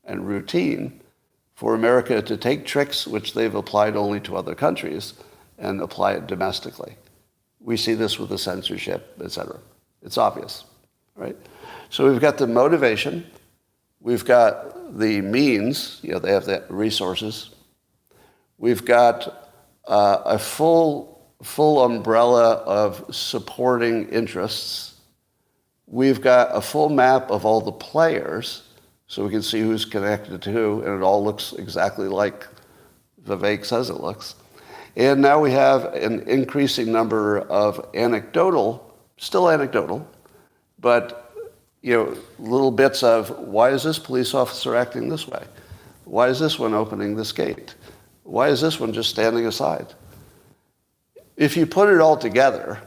and routine for America to take tricks which they've applied only to other countries and apply it domestically. We see this with the censorship, et cetera. It's obvious, right? So we've got the motivation. We've got the means. They have the resources. We've got a full umbrella of supporting interests. We've got a full map of all the players, so we can see who's connected to who, and it all looks exactly like Vivek says it looks. And now we have an increasing number of still anecdotal, but little bits of, why is this police officer acting this way? Why is this one opening this gate? Why is this one just standing aside? If you put it all together,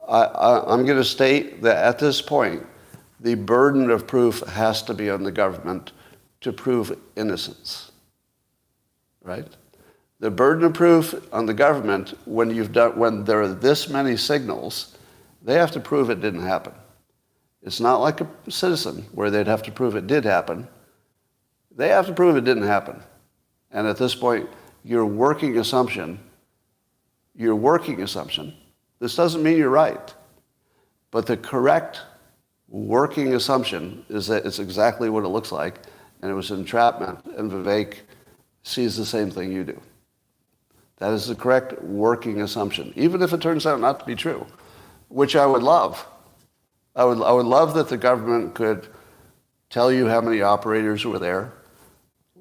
I'm going to state that at this point, the burden of proof has to be on the government to prove innocence, right? The burden of proof on the government when there are this many signals, they have to prove it didn't happen. It's not like a citizen where they'd have to prove it did happen. They have to prove it didn't happen. And at this point, your working assumption, this doesn't mean you're right, but the correct working assumption is that it's exactly what it looks like, and it was entrapment, and Vivek sees the same thing you do. That is the correct working assumption, even if it turns out not to be true, which I would love. I would love that the government could tell you how many operators were there,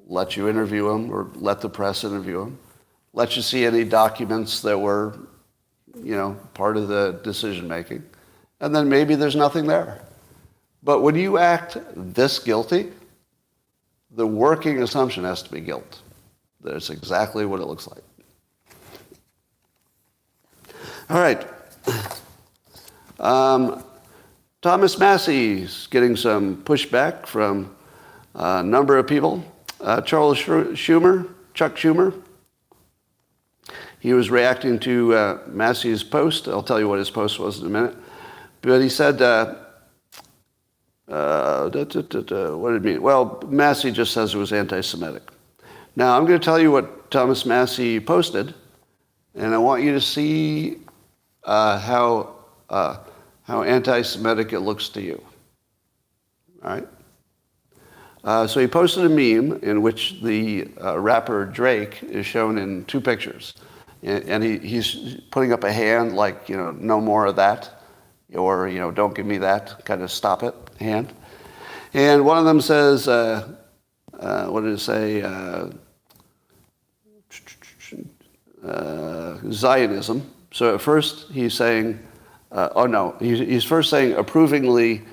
let you interview them, or let the press interview them, let you see any documents that were, part of the decision making, and then maybe there's nothing there. But when you act this guilty, the working assumption has to be guilt. That's exactly what it looks like. All right. Thomas Massey's getting some pushback from a number of people. Chuck Schumer, he was reacting to Massey's post. I'll tell you what his post was in a minute. But he said, what did it mean? Well, Massey just says it was anti-Semitic. Now, I'm going to tell you what Thomas Massey posted, and I want you to see how anti-Semitic it looks to you. All right? So he posted a meme in which the rapper Drake is shown in two pictures. And he's putting up a hand like, no more of that, or, don't give me that, kind of stop it hand. And one of them says, what did it say? Zionism. So at first he's saying, he's first saying approvingly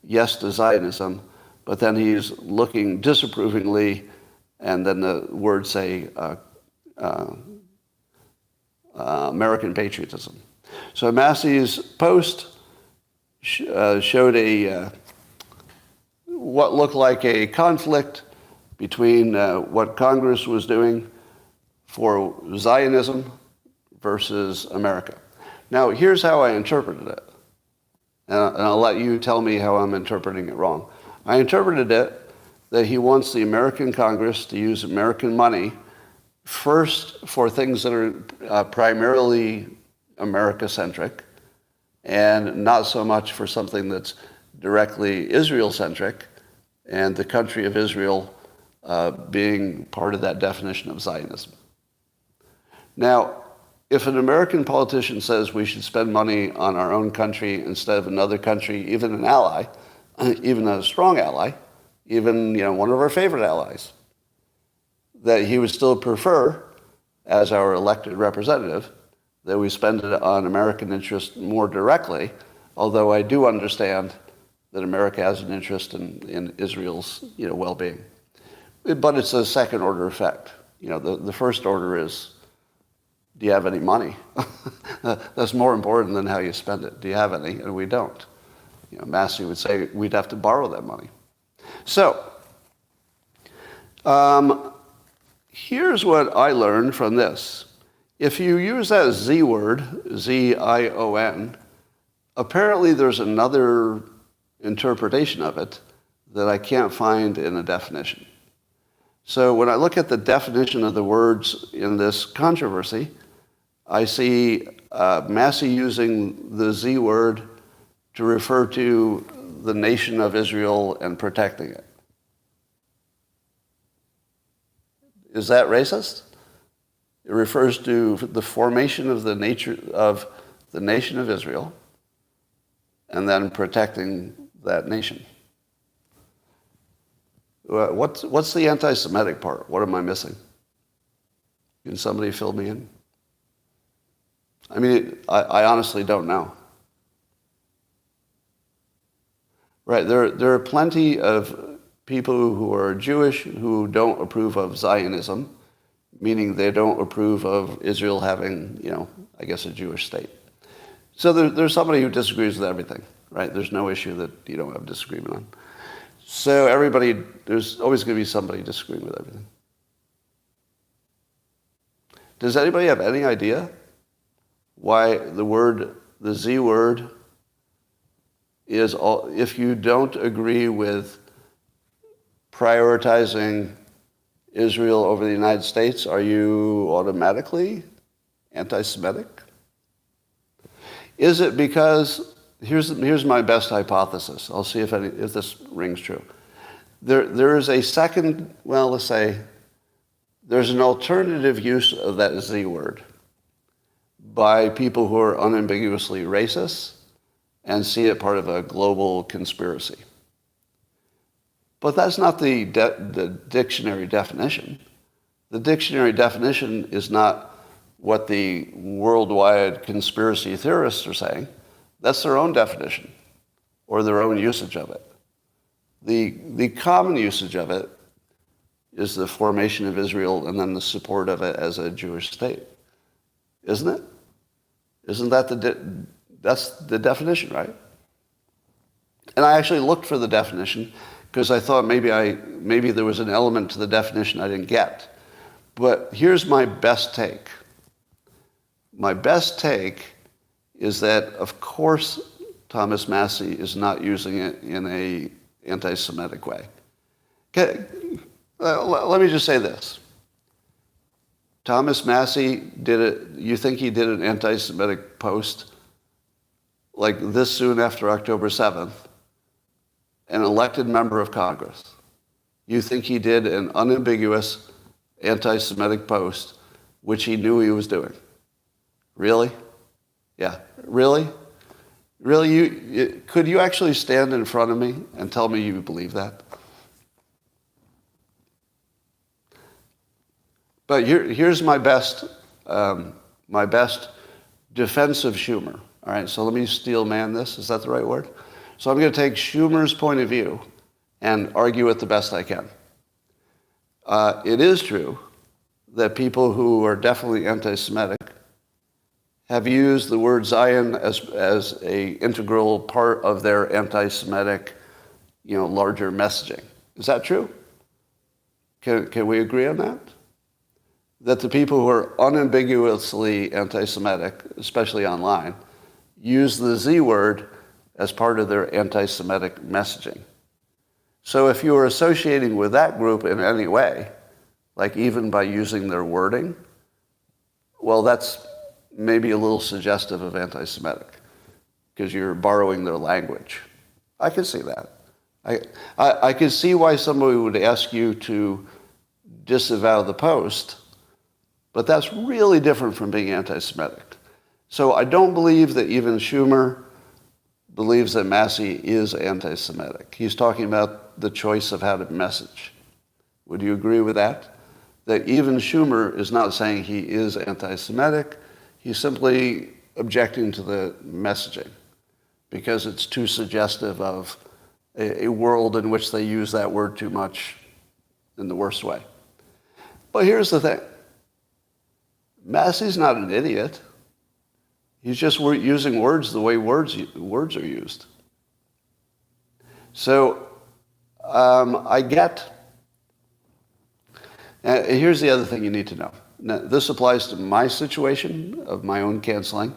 yes to Zionism, but then he's looking disapprovingly, and then the words say American patriotism. So Massey's post showed what looked like a conflict between what Congress was doing for Zionism versus America. Now, here's how I interpreted it. And I'll let you tell me how I'm interpreting it wrong. I interpreted it that he wants the American Congress to use American money first for things that are primarily America-centric, and not so much for something that's directly Israel-centric, and the country of Israel being part of that definition of Zionism. Now, if an American politician says we should spend money on our own country instead of another country, even an ally, even a strong ally, even one of our favorite allies, that he would still prefer, as our elected representative, that we spend it on American interest more directly, although I do understand that America has an interest in Israel's well-being. But it's a second-order effect. The first order is, do you have any money? That's more important than how you spend it. Do you have any? And we don't. Massey would say we'd have to borrow that money. So, here's what I learned from this. If you use that Z word, Z-I-O-N, apparently there's another interpretation of it that I can't find in a definition. So when I look at the definition of the words in this controversy, I see Massey using the Z word to refer to the nation of Israel and protecting it. Is that racist? It refers to the formation of the nation of Israel and then protecting that nation. What's the anti-Semitic part? What am I missing? Can somebody fill me in? I mean, I honestly don't know. Right, there are plenty of people who are Jewish who don't approve of Zionism, meaning they don't approve of Israel having, I guess a Jewish state. So there's somebody who disagrees with everything, right? There's no issue that you don't have disagreement on. So there's always going to be somebody disagreeing with everything. Does anybody have any idea why the Z word is, if you don't agree with prioritizing Israel over the United States, are you automatically anti-Semitic? Is it because, here's my best hypothesis. I'll see if this rings true. There is a second, let's say, there's an alternative use of that Z word by people who are unambiguously racist and see it part of a global conspiracy. But that's not the dictionary definition. The dictionary definition is not what the worldwide conspiracy theorists are saying. That's their own definition or their own usage of it. The common usage of it is the formation of Israel and then the support of it as a Jewish state. Isn't it? Isn't that that's the definition, right? And I actually looked for the definition because I thought maybe there was an element to the definition I didn't get. But here's my best take. My best take is that, of course, Thomas Massey is not using it in an anti-Semitic way. Okay, let me just say this. Thomas Massey did it. You think he did an anti-Semitic post like this soon after October 7th, an elected member of Congress? You think he did an unambiguous anti-Semitic post, which he knew he was doing? Really? Yeah. Really? Really? Could you actually stand in front of me and tell me you believe that? But here's my best defense of Schumer. All right, so let me steel man this. Is that the right word? So I'm going to take Schumer's point of view and argue it the best I can. It is true that people who are definitely anti-Semitic have used the word Zion as a integral part of their anti-Semitic, larger messaging. Is that true? Can we agree on that? That the people who are unambiguously anti-Semitic, especially online, use the Z word as part of their anti-Semitic messaging. So if you are associating with that group in any way, like even by using their wording, well, that's maybe a little suggestive of anti-Semitic because you're borrowing their language. I can see that. I can see why somebody would ask you to disavow the post, but that's really different from being anti-Semitic. So I don't believe that even Schumer believes that Massey is anti-Semitic. He's talking about the choice of how to message. Would you agree with that? That even Schumer is not saying he is anti-Semitic. He's simply objecting to the messaging because it's too suggestive of a world in which they use that word too much in the worst way. But here's the thing. Massey's not an idiot. He's just using words the way words are used. So I get... here's the other thing you need to know. Now, this applies to my situation of my own canceling,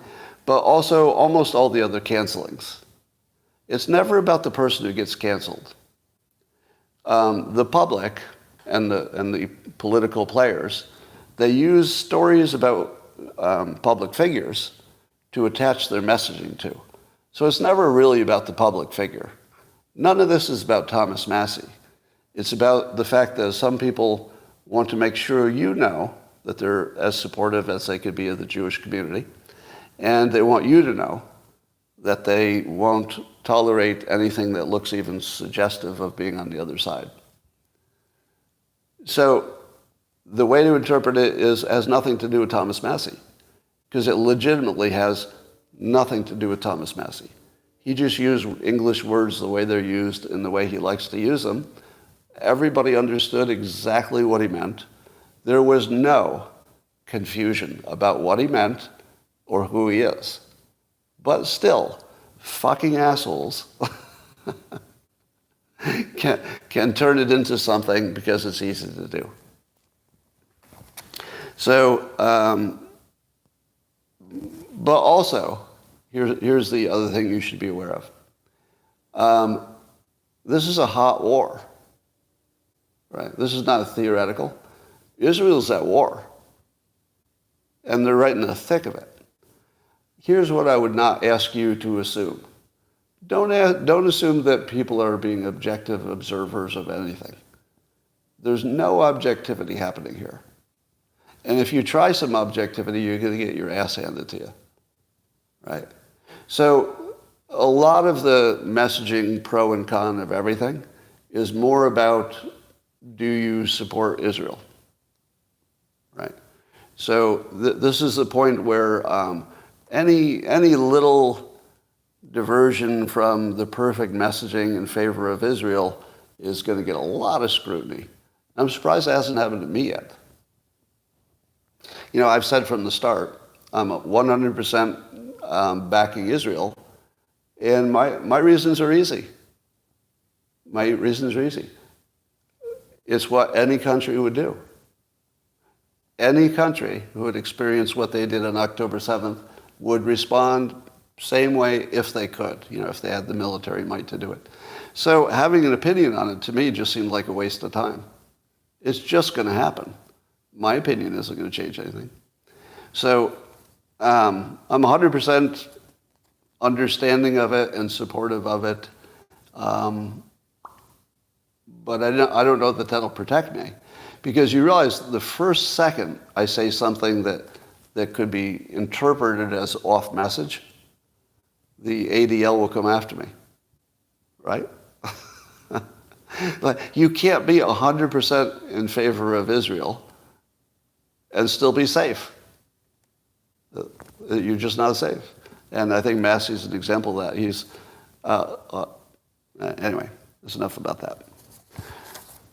but also almost all the other cancelings. It's never about the person who gets canceled. The public and the political players, they use stories about public figures to attach their messaging to. So it's never really about the public figure. None of this is about Thomas Massey. It's about the fact that some people want to make sure you know that they're as supportive as they could be of the Jewish community. And they want you to know that they won't tolerate anything that looks even suggestive of being on the other side. So the way to interpret it has nothing to do with Thomas Massey, because it legitimately has nothing to do with Thomas Massey. He just used English words the way they're used and the way he likes to use them. Everybody understood exactly what he meant. There was no confusion about what he meant or who he is. But still, fucking assholes can turn it into something because it's easy to do. So, but also, here's the other thing you should be aware of. This is a hot war, right? This is not theoretical. Israel's at war, and they're right in the thick of it. Here's what I would not ask you to assume. Don't assume that people are being objective observers of anything. There's no objectivity happening here. And if you try some objectivity, you're going to get your ass handed to you, right? So a lot of the messaging pro and con of everything is more about, do you support Israel, right? So this is the point where any little diversion from the perfect messaging in favor of Israel is going to get a lot of scrutiny. I'm surprised it hasn't happened to me yet. You know, I've said from the start, I'm 100% backing Israel, and my reasons are easy. My reasons are easy. It's what any country would do. Any country who would experience what they did on October 7th would respond same way if they could, you know, if they had the military might to do it. So having an opinion on it, to me, just seemed like a waste of time. It's just going to happen. My opinion isn't going to change anything. So I'm 100% understanding of it and supportive of it. But I don't know that that'll protect me. Because you realize the first second I say something that could be interpreted as off message, the ADL will come after me, right? Like, you can't be 100% in favor of Israel and still be safe. You're just not safe. And I think Massey's an example of that. He's, anyway, there's enough about that.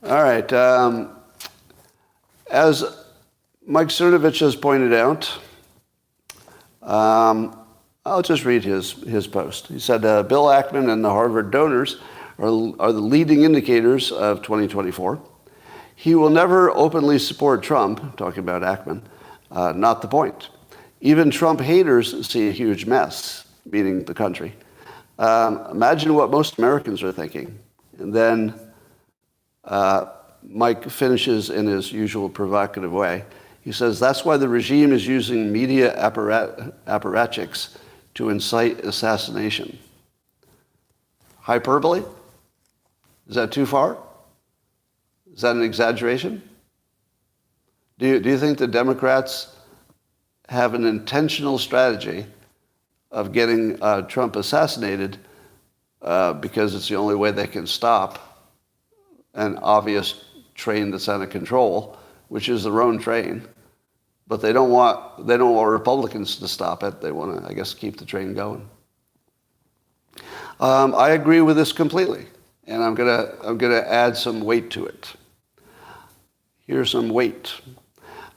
All right. As Mike Cernovich has pointed out, I'll just read his post. He said, Bill Ackman and the Harvard donors are the leading indicators of 2024. He will never openly support Trump, talking about Ackman, not the point. Even Trump haters see a huge mess, meaning the country. Imagine what most Americans are thinking. And then Mike finishes in his usual provocative way. He says, that's why the regime is using media apparatchiks to incite assassination. Hyperbole? Is that too far? Is that an exaggeration? Do you think the Democrats have an intentional strategy of getting Trump assassinated because it's the only way they can stop an obvious train that's out of control, which is their own train? But they don't want Republicans to stop it. They want to, I guess, keep the train going. I agree with this completely, and I'm gonna add some weight to it. Here's some weight.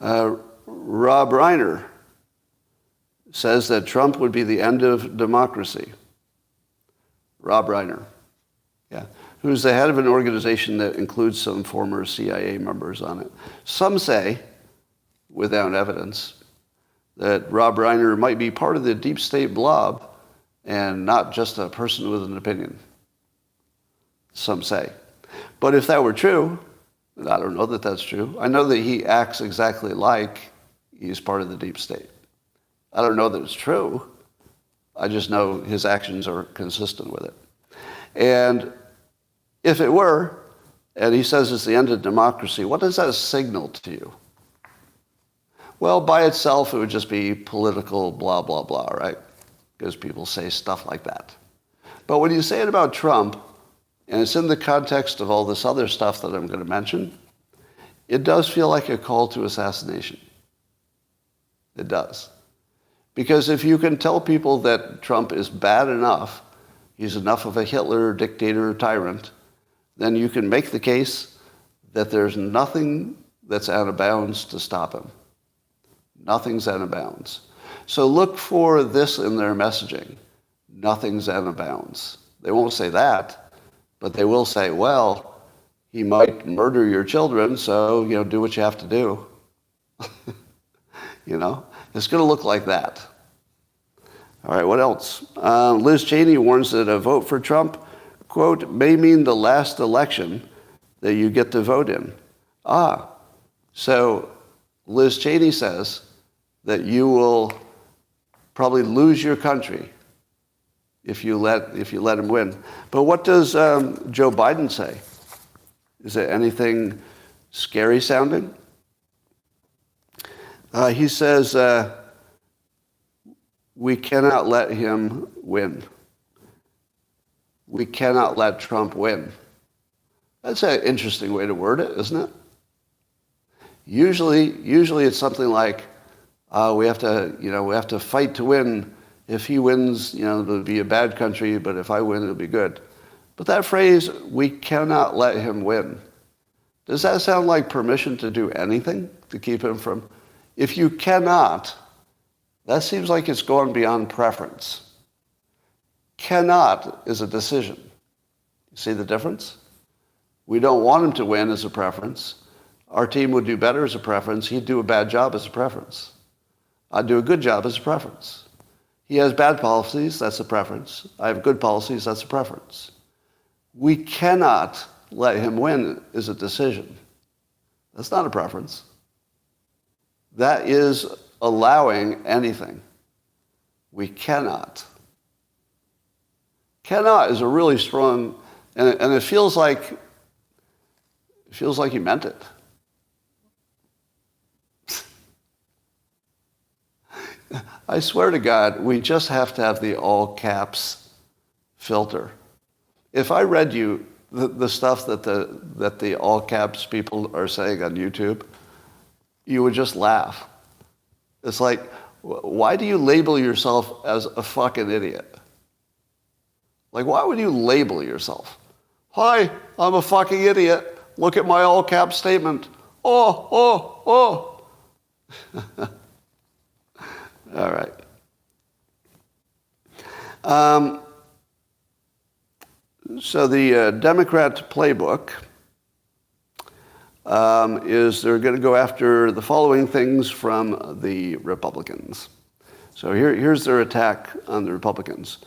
Rob Reiner says that Trump would be the end of democracy. Rob Reiner, yeah, who's the head of an organization that includes some former CIA members on it. Some say, without evidence, that Rob Reiner might be part of the deep state blob and not just a person with an opinion. Some say. But if that were true, and I don't know that that's true, I know that he acts exactly like he's part of the deep state. I don't know that it's true. I just know his actions are consistent with it. And if it were, and he says it's the end of democracy, what does that signal to you? Well, by itself, it would just be political blah, blah, blah, right? Because people say stuff like that. But when you say it about Trump, and it's in the context of all this other stuff that I'm going to mention, it does feel like a call to assassination. It does. Because if you can tell people that Trump is bad enough, he's enough of a Hitler, dictator, tyrant, then you can make the case that there's nothing that's out of bounds to stop him. Nothing's out of bounds. So look for this in their messaging. Nothing's out of bounds. They won't say that, but they will say, well, he might murder your children, so, do what you have to do. It's going to look like that. All right, what else? Liz Cheney warns that a vote for Trump, quote, may mean the last election that you get to vote in. So Liz Cheney says that you will probably lose your country if you let him win. But what does Joe Biden say? Is it anything scary sounding? He says, we cannot let him win. We cannot let Trump win. That's an interesting way to word it, isn't it? Usually it's something like, we have to fight to win. If he wins, it'll be a bad country, but if I win, it'll be good. But that phrase, we cannot let him win, does that sound like permission to do anything to keep him from? If you cannot, that seems like it's going beyond preference. Cannot is a decision. You see the difference? We don't want him to win as a preference. Our team would do better as a preference. He'd do a bad job as a preference. I'd do a good job as a preference. He has bad policies, that's a preference. I have good policies, that's a preference. We cannot let him win is a decision. That's not a preference. That is allowing anything. We cannot. Cannot is a really strong, and it feels like he meant it. I swear to God, we just have to have the all caps filter. If I read you the stuff that the all caps people are saying on YouTube, you would just laugh. It's like, why do you label yourself as a fucking idiot? Like, why would you label yourself? Hi, I'm a fucking idiot. Look at my all caps statement. Oh. All right. So the Democrat playbook is they're going to go after the following things from the Republicans. So here's their attack on the Republicans.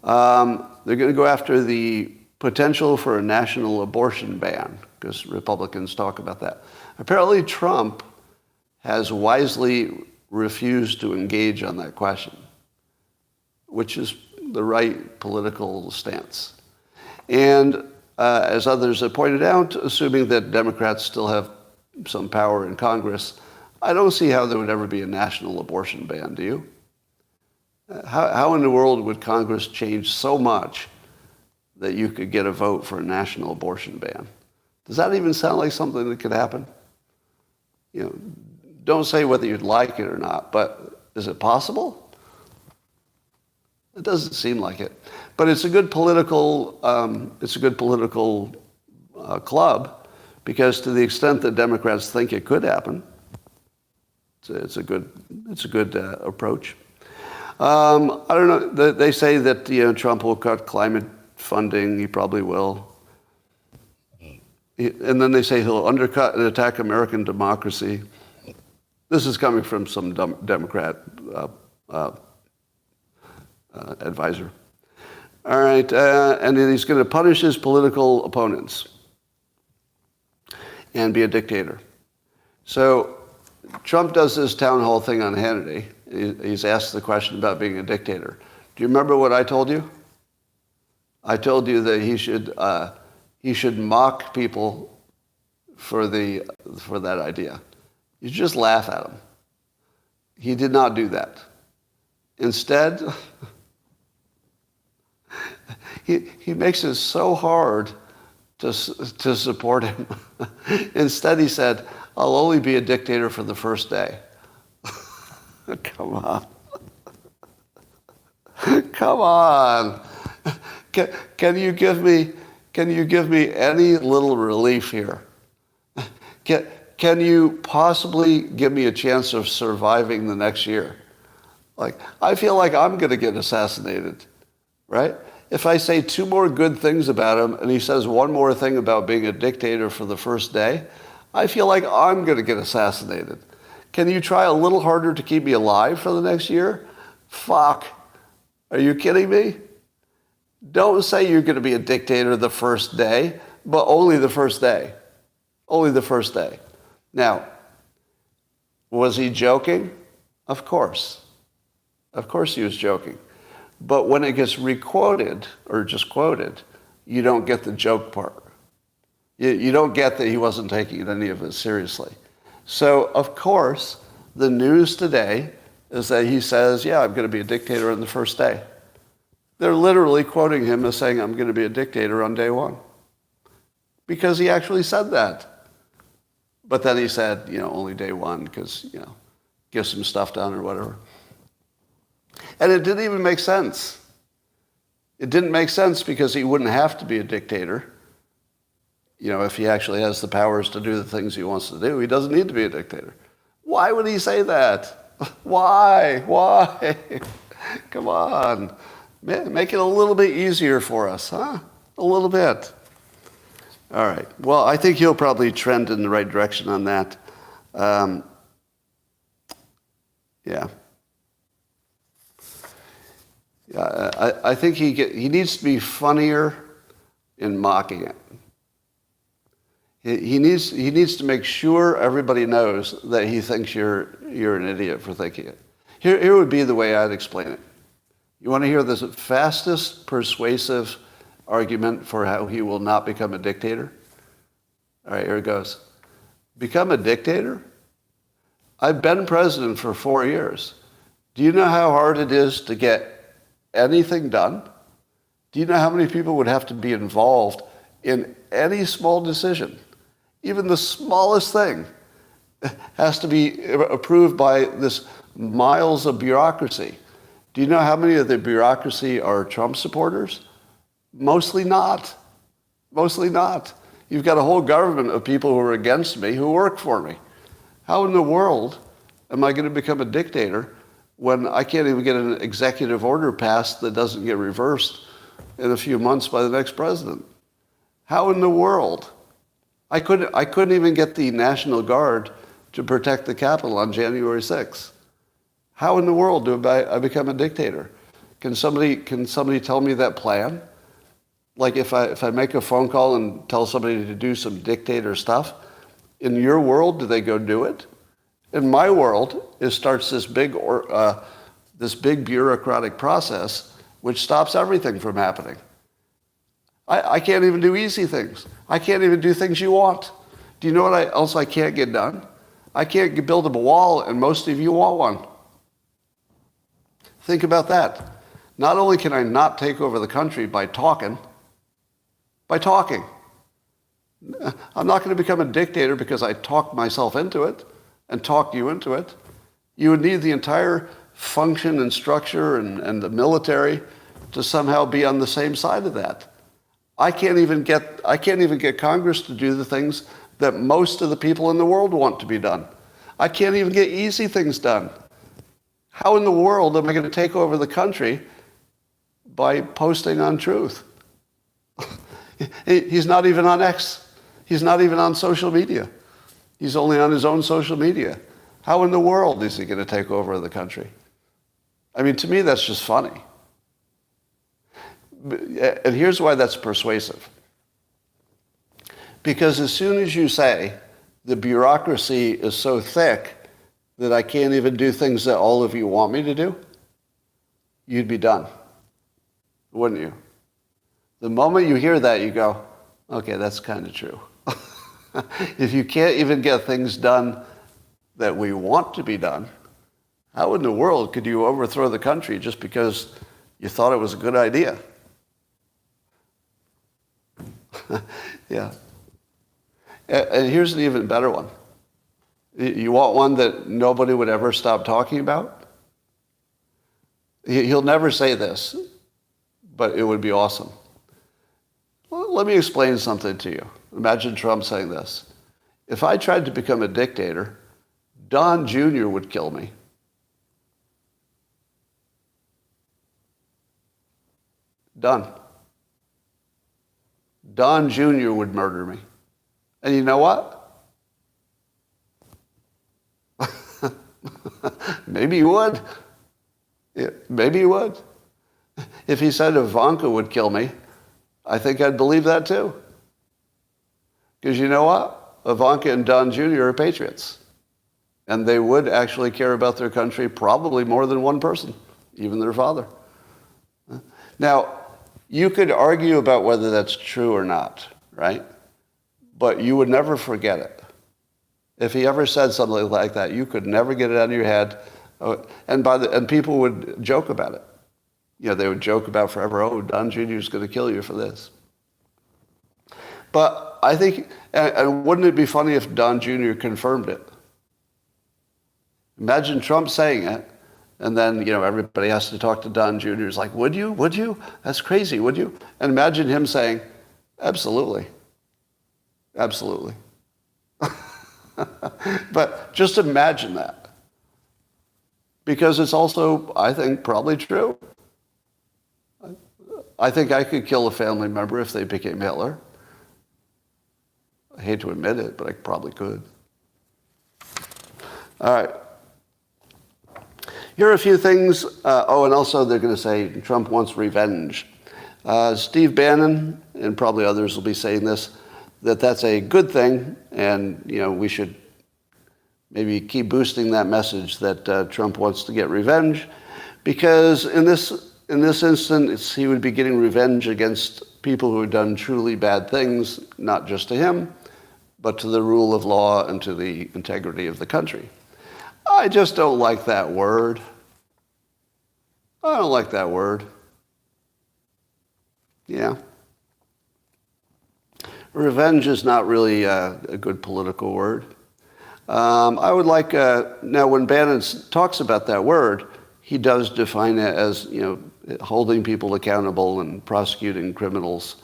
They're going to go after the potential for a national abortion ban, because Republicans talk about that. Apparently Trump has wisely refused to engage on that question, which is the right political stance. And as others have pointed out, assuming that Democrats still have some power in Congress, I don't see how there would ever be a national abortion ban, do you? How in the world would Congress change so much that you could get a vote for a national abortion ban? Does that even sound like something that could happen? Don't say whether you'd like it or not, but is it possible? It doesn't seem like it. But it's a good political club, because to the extent that Democrats think it could happen, it's a good approach. I don't know. They say that Trump will cut climate funding. He probably will. And then they say he'll undercut and attack American democracy. This is coming from some Democrat advisor. All right, and then he's going to punish his political opponents and be a dictator. So Trump does this town hall thing on Hannity. He's asked the question about being a dictator. Do you remember what I told you? I told you that he should mock people for that idea. You just laugh at him. He did not do that. Instead, he makes it so hard to support him. Instead, he said, I'll only be a dictator for the first day. Come on. Come on. Can you give me any little relief here? Can you possibly give me a chance of surviving the next year? Like, I feel like I'm going to get assassinated, right? If I say 2 more good things about him and he says 1 more thing about being a dictator for the first day, I feel like I'm going to get assassinated. Can you try a little harder to keep me alive for the next year? Fuck. Are you kidding me? Don't say you're going to be a dictator the first day, but only the first day. Only the first day. Now, was he joking? Of course. Of course he was joking. But when it gets requoted, or just quoted, you don't get the joke part. You don't get that he wasn't taking any of it seriously. So, of course, the news today is that he says, yeah, I'm going to be a dictator on the first day. They're literally quoting him as saying, I'm going to be a dictator on day 1. Because he actually said that. But then he said, only day 1 because, get some stuff done or whatever. And it didn't even make sense. It didn't make sense because he wouldn't have to be a dictator. If he actually has the powers to do the things he wants to do, he doesn't need to be a dictator. Why would he say that? Why? Come on. Make it a little bit easier for us, huh? A little bit. All right. Well, I think he'll probably trend in the right direction on that. Yeah. I think he needs to be funnier in mocking it. He needs to make sure everybody knows that he thinks you're an idiot for thinking it. Here would be the way I'd explain it. You want to hear the fastest persuasive argument for how he will not become a dictator? All right, here it goes. Become a dictator? I've been president for 4 years. Do you know how hard it is to get anything done? Do you know how many people would have to be involved in any small decision? Even the smallest thing has to be approved by this miles of bureaucracy. Do you know how many of the bureaucracy are Trump supporters? Mostly not. Mostly not. You've got a whole government of people who are against me who work for me. How in the world am I going to become a dictator when I can't even get an executive order passed that doesn't get reversed in a few months by the next president? How in the world? I couldn't even get the National Guard to protect the Capitol on January 6th. How in the world do I become a dictator? Can somebody tell me that plan? Like if I make a phone call and tell somebody to do some dictator stuff, in your world, do they go do it? In my world, it starts this big bureaucratic process which stops everything from happening. I can't even do easy things. I can't even do things you want. Do you know what else I can't get done? I can't build a wall, and most of you want one. Think about that. Not only can I not take over the country by talking, I'm not going to become a dictator because I talked myself into it and talked you into it. You would need the entire function and structure and the military to somehow be on the same side of that. I can't even get Congress to do the things that most of the people in the world want to be done. I can't even get easy things done. How in the world am I going to take over the country by posting on Truth? He's not even on X. He's not even on social media. He's only on his own social media. How in the world is he going to take over the country? I mean, to me, that's just funny. And here's why that's persuasive. Because as soon as you say the bureaucracy is so thick that I can't even do things that all of you want me to do, you'd be done, wouldn't you? The moment you hear that, you go, okay, that's kind of true. If you can't even get things done that we want to be done, How in the world could you overthrow the country just because you thought it was a good idea? Yeah. And here's an even better one. You want one that nobody would ever stop talking about? He'll never say this, but it would be awesome. Well, let me explain something to you. Imagine Trump saying this. If I tried to become a dictator, Don Jr. would kill me. Done. Don Jr. would murder me. And you know what? Maybe he would. Yeah, maybe he would. If he said Ivanka would kill me, I think I'd believe that too. Because you know what? Ivanka and Don Jr. are patriots. And they would actually care about their country probably more than one person, even their father. Now, you could argue about whether that's true or not, right? But you would never forget it. If he ever said something like that, you could never get it out of your head. And people would joke about it. You know, they would joke about forever, oh, Don Jr. is going to kill you for this. But I think, and wouldn't it be funny if Don Jr. confirmed it? Imagine Trump saying it, and then, you know, everybody has to talk to Don Jr. It's like, would you? Would you? That's crazy, would you? And imagine him saying, absolutely. Absolutely. But just imagine that. Because it's also, I think, probably true. I think I could kill a family member if they became Hitler. I hate to admit it, but I probably could. All right. Here are a few things. And also they're going to say Trump wants revenge. Steve Bannon, and probably others will be saying this, that's a good thing, and you know we should maybe keep boosting that message that Trump wants to get revenge, because in this instance he would be getting revenge against people who have done truly bad things, not just to him, but to the rule of law and to the integrity of the country. I just don't like that word. I don't like that word. Yeah. Revenge is not really a good political word. I would like, now when Bannon talks about that word, he does define it as, you know, holding people accountable and prosecuting criminals.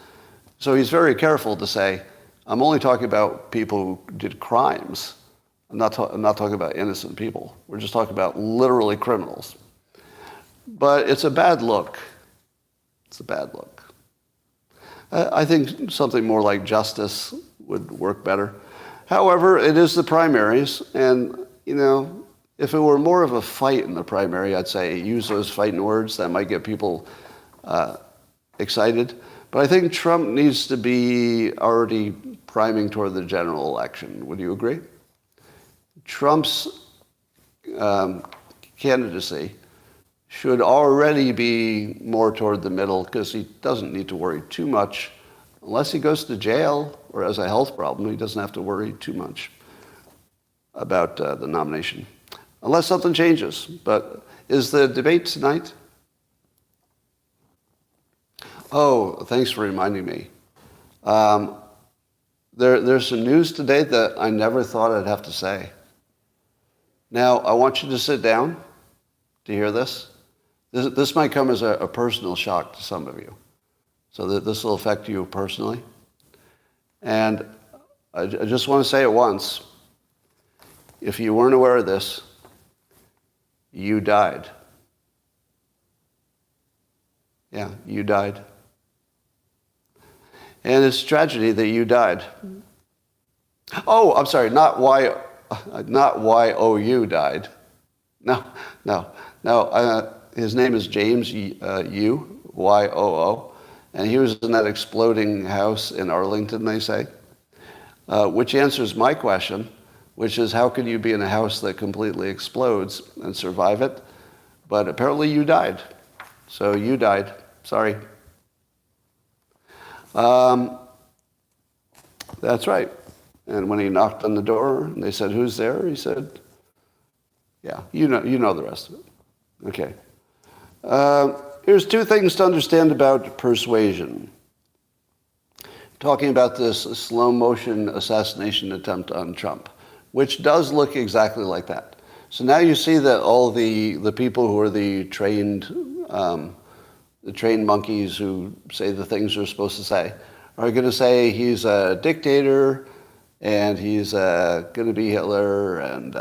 So he's very careful to say, I'm only talking about people who did crimes. I'm not talking about innocent people. We're just talking about literally criminals. But it's a bad look. It's a bad look. I think something more like justice would work better. However, it is the primaries, and, you know, if it were more of a fight in the primary, I'd say use those fighting words. That might get people excited. But I think Trump needs to be already priming toward the general election. Would you agree? Trump's candidacy should already be more toward the middle, because he doesn't need to worry too much. Unless he goes to jail or has a health problem, he doesn't have to worry too much about the nomination. Unless something changes. But is the debate tonight? Oh, thanks for reminding me. There's some news today that I never thought I'd have to say. Now, I want you to sit down to hear this. This might come as a personal shock to some of you. So that this will affect you personally. And I just want to say it once. If you weren't aware of this, you died. Yeah, you died. And it's a tragedy that you died. Oh, I'm sorry, not Y-O-U died. No. His name is James U, Y-O-O, and he was in that exploding house in Arlington, they say, which answers my question, which is how can you be in a house that completely explodes and survive it? But apparently you died. So you died. Sorry. That's right. And when he knocked on the door and they said, who's there? He said, Yeah, you know the rest of it. Okay. Here's two things to understand about persuasion. Talking about this slow motion assassination attempt on Trump, which does look exactly like that. So now you see that all the people who are the trained monkeys who say the things they're supposed to say are going to say he's a dictator and he's going to be Hitler and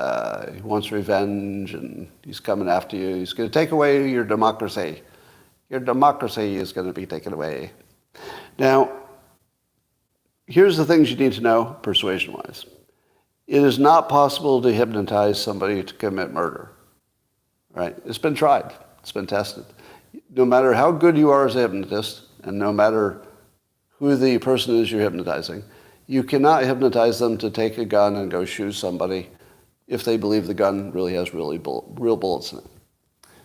he wants revenge and he's coming after you. He's going to take away your democracy. Your democracy is going to be taken away. Now, here's the things you need to know persuasion-wise. It is not possible to hypnotize somebody to commit murder. Right? It's been tried. It's been tested. No matter how good you are as a hypnotist, and no matter who the person is you're hypnotizing, you cannot hypnotize them to take a gun and go shoot somebody if they believe the gun really has real bullets in it.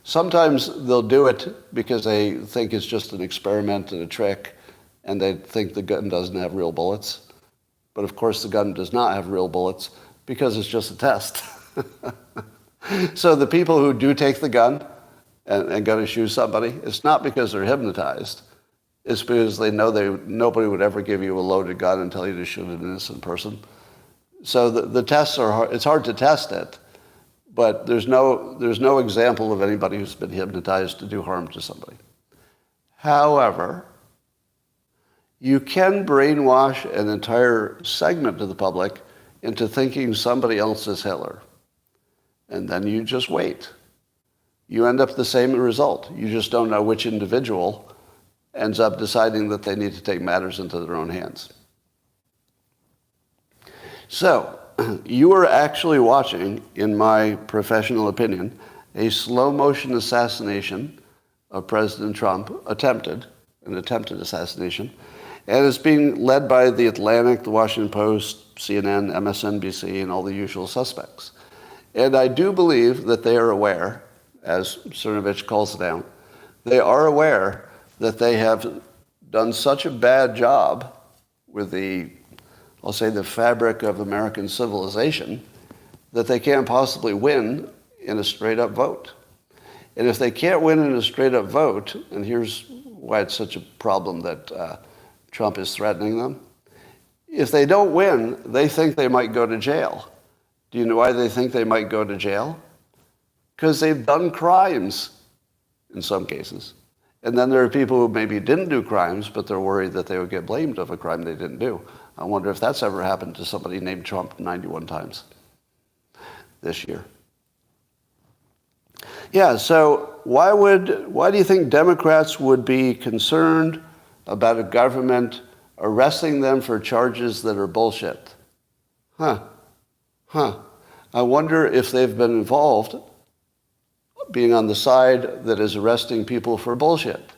Sometimes they'll do it because they think it's just an experiment and a trick, and they think the gun doesn't have real bullets. But of course the gun does not have real bullets because it's just a test. So the people who do take the gun and go to shoot somebody, it's not because they're hypnotized. It's because they know nobody would ever give you a loaded gun and tell you to shoot an innocent person. So the tests are hard. It's hard to test it, but there's no example of anybody who's been hypnotized to do harm to somebody. However, you can brainwash an entire segment of the public into thinking somebody else is Hitler. And then you just wait. You end up the same result. You just don't know which individual ends up deciding that they need to take matters into their own hands. So, you are actually watching, in my professional opinion, a slow-motion assassination of President Trump, an attempted assassination, and it's being led by The Atlantic, The Washington Post, CNN, MSNBC, and all the usual suspects. And I do believe that they are aware, as Cernovich calls it out, they are aware that they have done such a bad job with the fabric of American civilization, that they can't possibly win in a straight-up vote. And if they can't win in a straight-up vote, and here's why it's such a problem that Trump is threatening them, if they don't win, they think they might go to jail. Do you know why they think they might go to jail? Because they've done crimes in some cases. And then there are people who maybe didn't do crimes, but they're worried that they would get blamed of a crime they didn't do. I wonder if that's ever happened to somebody named Trump 91 times this year. Yeah, so why do you think Democrats would be concerned about a government arresting them for charges that are bullshit? I wonder if they've been involved being on the side that is arresting people for bullshit.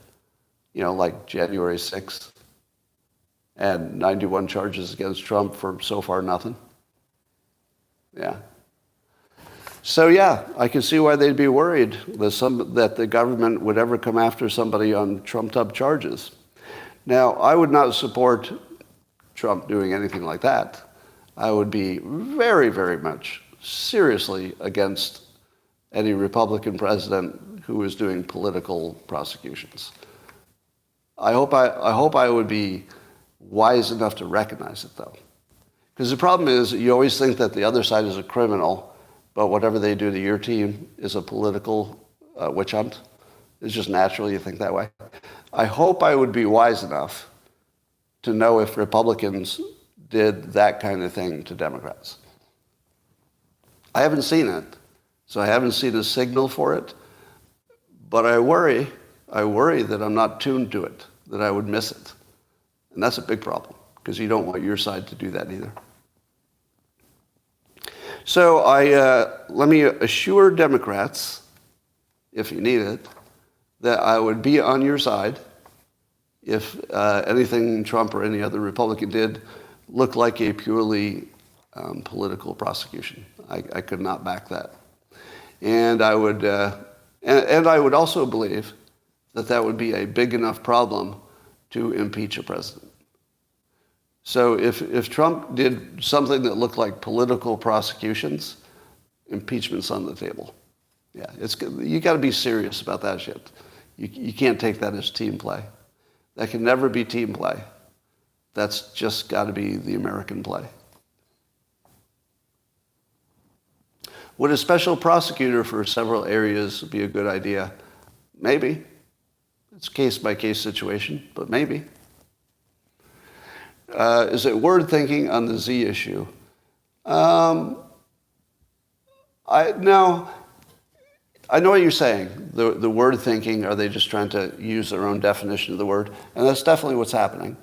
You know, like January 6th and 91 charges against Trump for so far nothing. Yeah. So yeah, I can see why they'd be worried that the government would ever come after somebody on trumped-up charges. Now, I would not support Trump doing anything like that. I would be very, very much seriously against any Republican president who is doing political prosecutions. I hope I would be wise enough to recognize it, though. Because the problem is you always think that the other side is a criminal, but whatever they do to your team is a political witch hunt. It's just natural you think that way. I hope I would be wise enough to know if Republicans did that kind of thing to Democrats. I haven't seen it, so I haven't seen a signal for it, but I worry that I'm not tuned to it, that I would miss it. And that's a big problem, because you don't want your side to do that either. So let me assure Democrats, if you need it, that I would be on your side if anything Trump or any other Republican did looked like a purely political prosecution. I could not back that. And I would also believe that would be a big enough problem to impeach a president. So if Trump did something that looked like political prosecutions, impeachment's on the table. Yeah, you got to be serious about that shit. You can't take that as team play. That can never be team play. That's just got to be the American play. Would a special prosecutor for several areas be a good idea? Maybe. It's a case-by-case situation, but maybe. Is it word thinking on the Z issue? No. I know what you're saying. The word thinking, are they just trying to use their own definition of the word? And that's definitely what's happening.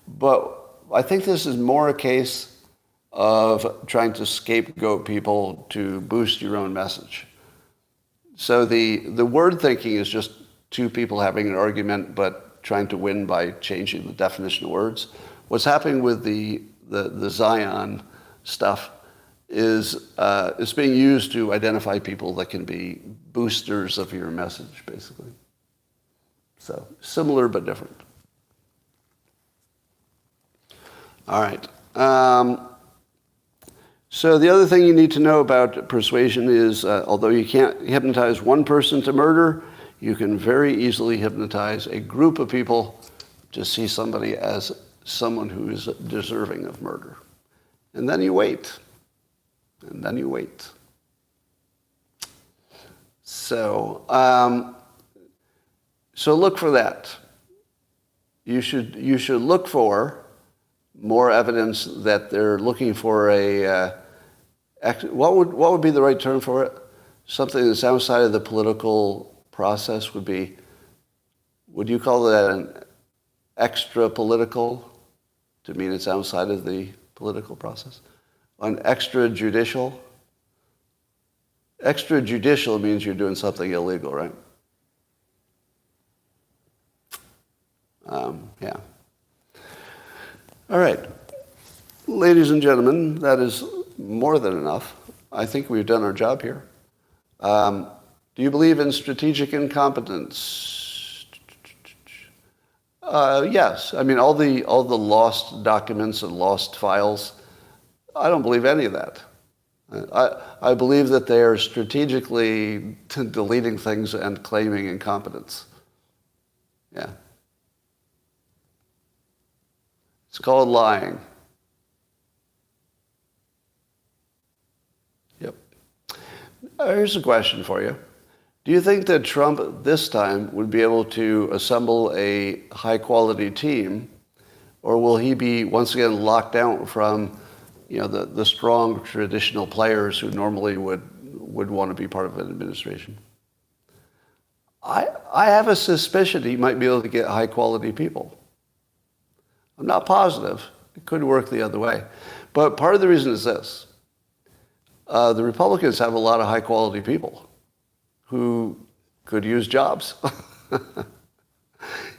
But I think this is more a case of trying to scapegoat people to boost your own message. So the word thinking is just two people having an argument but trying to win by changing the definition of words. What's happening with the Zion stuff is it's being used to identify people that can be boosters of your message, basically. So similar but different. All right. So the other thing you need to know about persuasion is, although you can't hypnotize one person to murder, you can very easily hypnotize a group of people to see somebody as someone who is deserving of murder. And then you wait. And then you wait. So, so look for that. You should look for more evidence that they're looking for what would be the right term for it? Something that's outside of the political process would you call that an extra political, to mean it's outside of the political process? An extrajudicial? Extrajudicial means you're doing something illegal, right? Yeah. All right. Ladies and gentlemen, that is more than enough. I think we've done our job here. Do you believe in strategic incompetence? Yes. I mean, all the lost documents and lost files, I don't believe any of that. I believe that they are strategically deleting things and claiming incompetence. Yeah. It's called lying. Yep. Here's a question for you. Do you think that Trump this time would be able to assemble a high-quality team, or will he be once again locked out from, the strong traditional players who normally would want to be part of an administration? I have a suspicion he might be able to get high-quality people. I'm not positive. It could work the other way. But part of the reason is this. The Republicans have a lot of high-quality people who could use jobs.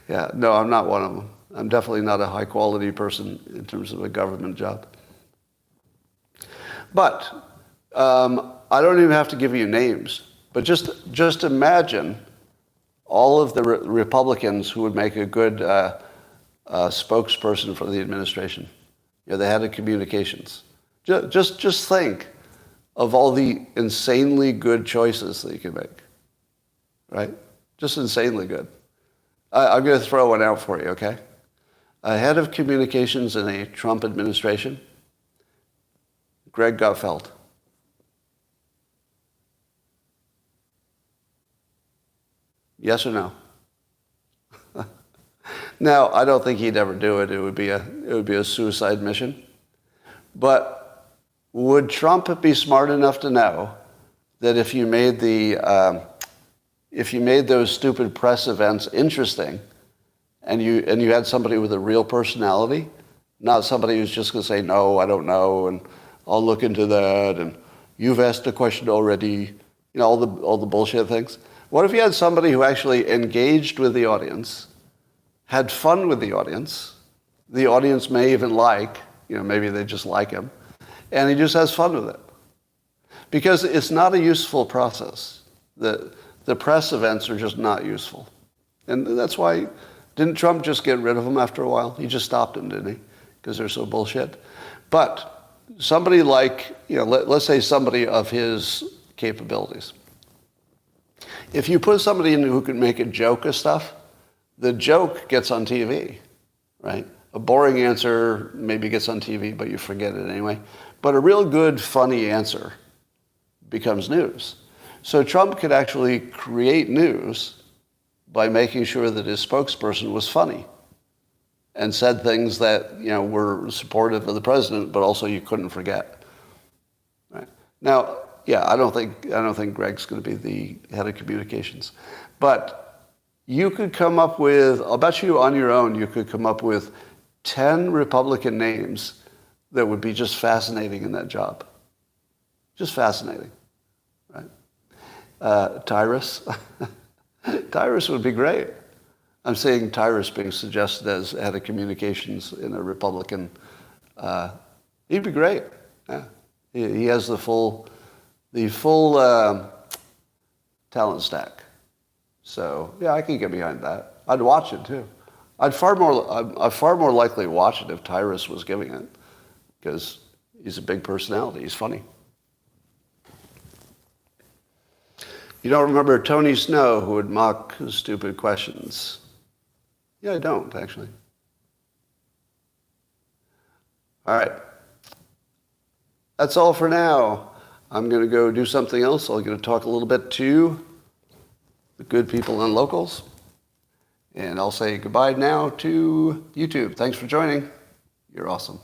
Yeah, no, I'm not one of them. I'm definitely not a high-quality person in terms of a government job. But I don't even have to give you names. But just imagine all of the Republicans who would make a good spokesperson for the administration. The head of communications. Just think of all the insanely good choices that you can make, right? Just insanely good. I'm going to throw one out for you, okay? A head of communications in a Trump administration, Greg Gutfeld. Yes or no? Now, I don't think he'd ever do it. It would be a suicide mission. But would Trump be smart enough to know that if you made those stupid press events interesting, and you had somebody with a real personality, not somebody who's just going to say, no, I don't know, and I'll look into that, and you've asked a question already, all the bullshit things. What if you had somebody who actually engaged with the audience, had fun with the audience may even like, maybe they just like him, and he just has fun with it. Because it's not a useful process. The press events are just not useful. And that's why, didn't Trump just get rid of them after a while? He just stopped them, didn't he? Because they're so bullshit. But somebody like, let's say somebody of his capabilities. If you put somebody in who can make a joke of stuff, the joke gets on TV, right? A boring answer maybe gets on TV, but you forget it anyway. But a real good, funny answer becomes news. So Trump could actually create news by making sure that his spokesperson was funny and said things that, were supportive of the president, but also you couldn't forget. Right? Now, yeah, I don't think Greg's going to be the head of communications. But you could come up with, I'll bet you on your own, you could come up with 10 Republican names that would be just fascinating in that job. Just fascinating, right? Tyrus. Tyrus would be great. I'm seeing Tyrus being suggested as head of communications in a Republican. He'd be great. Yeah. He has the full talent stack. So yeah, I can get behind that. I'd watch it too. I'd far more likely watch it if Tyrus was giving it, because he's a big personality. He's funny. You don't remember Tony Snow, who would mock stupid questions? Yeah, I don't, actually. All right. That's all for now. I'm going to go do something else. I'm going to talk a little bit to the good people and locals. And I'll say goodbye now to YouTube. Thanks for joining. You're awesome.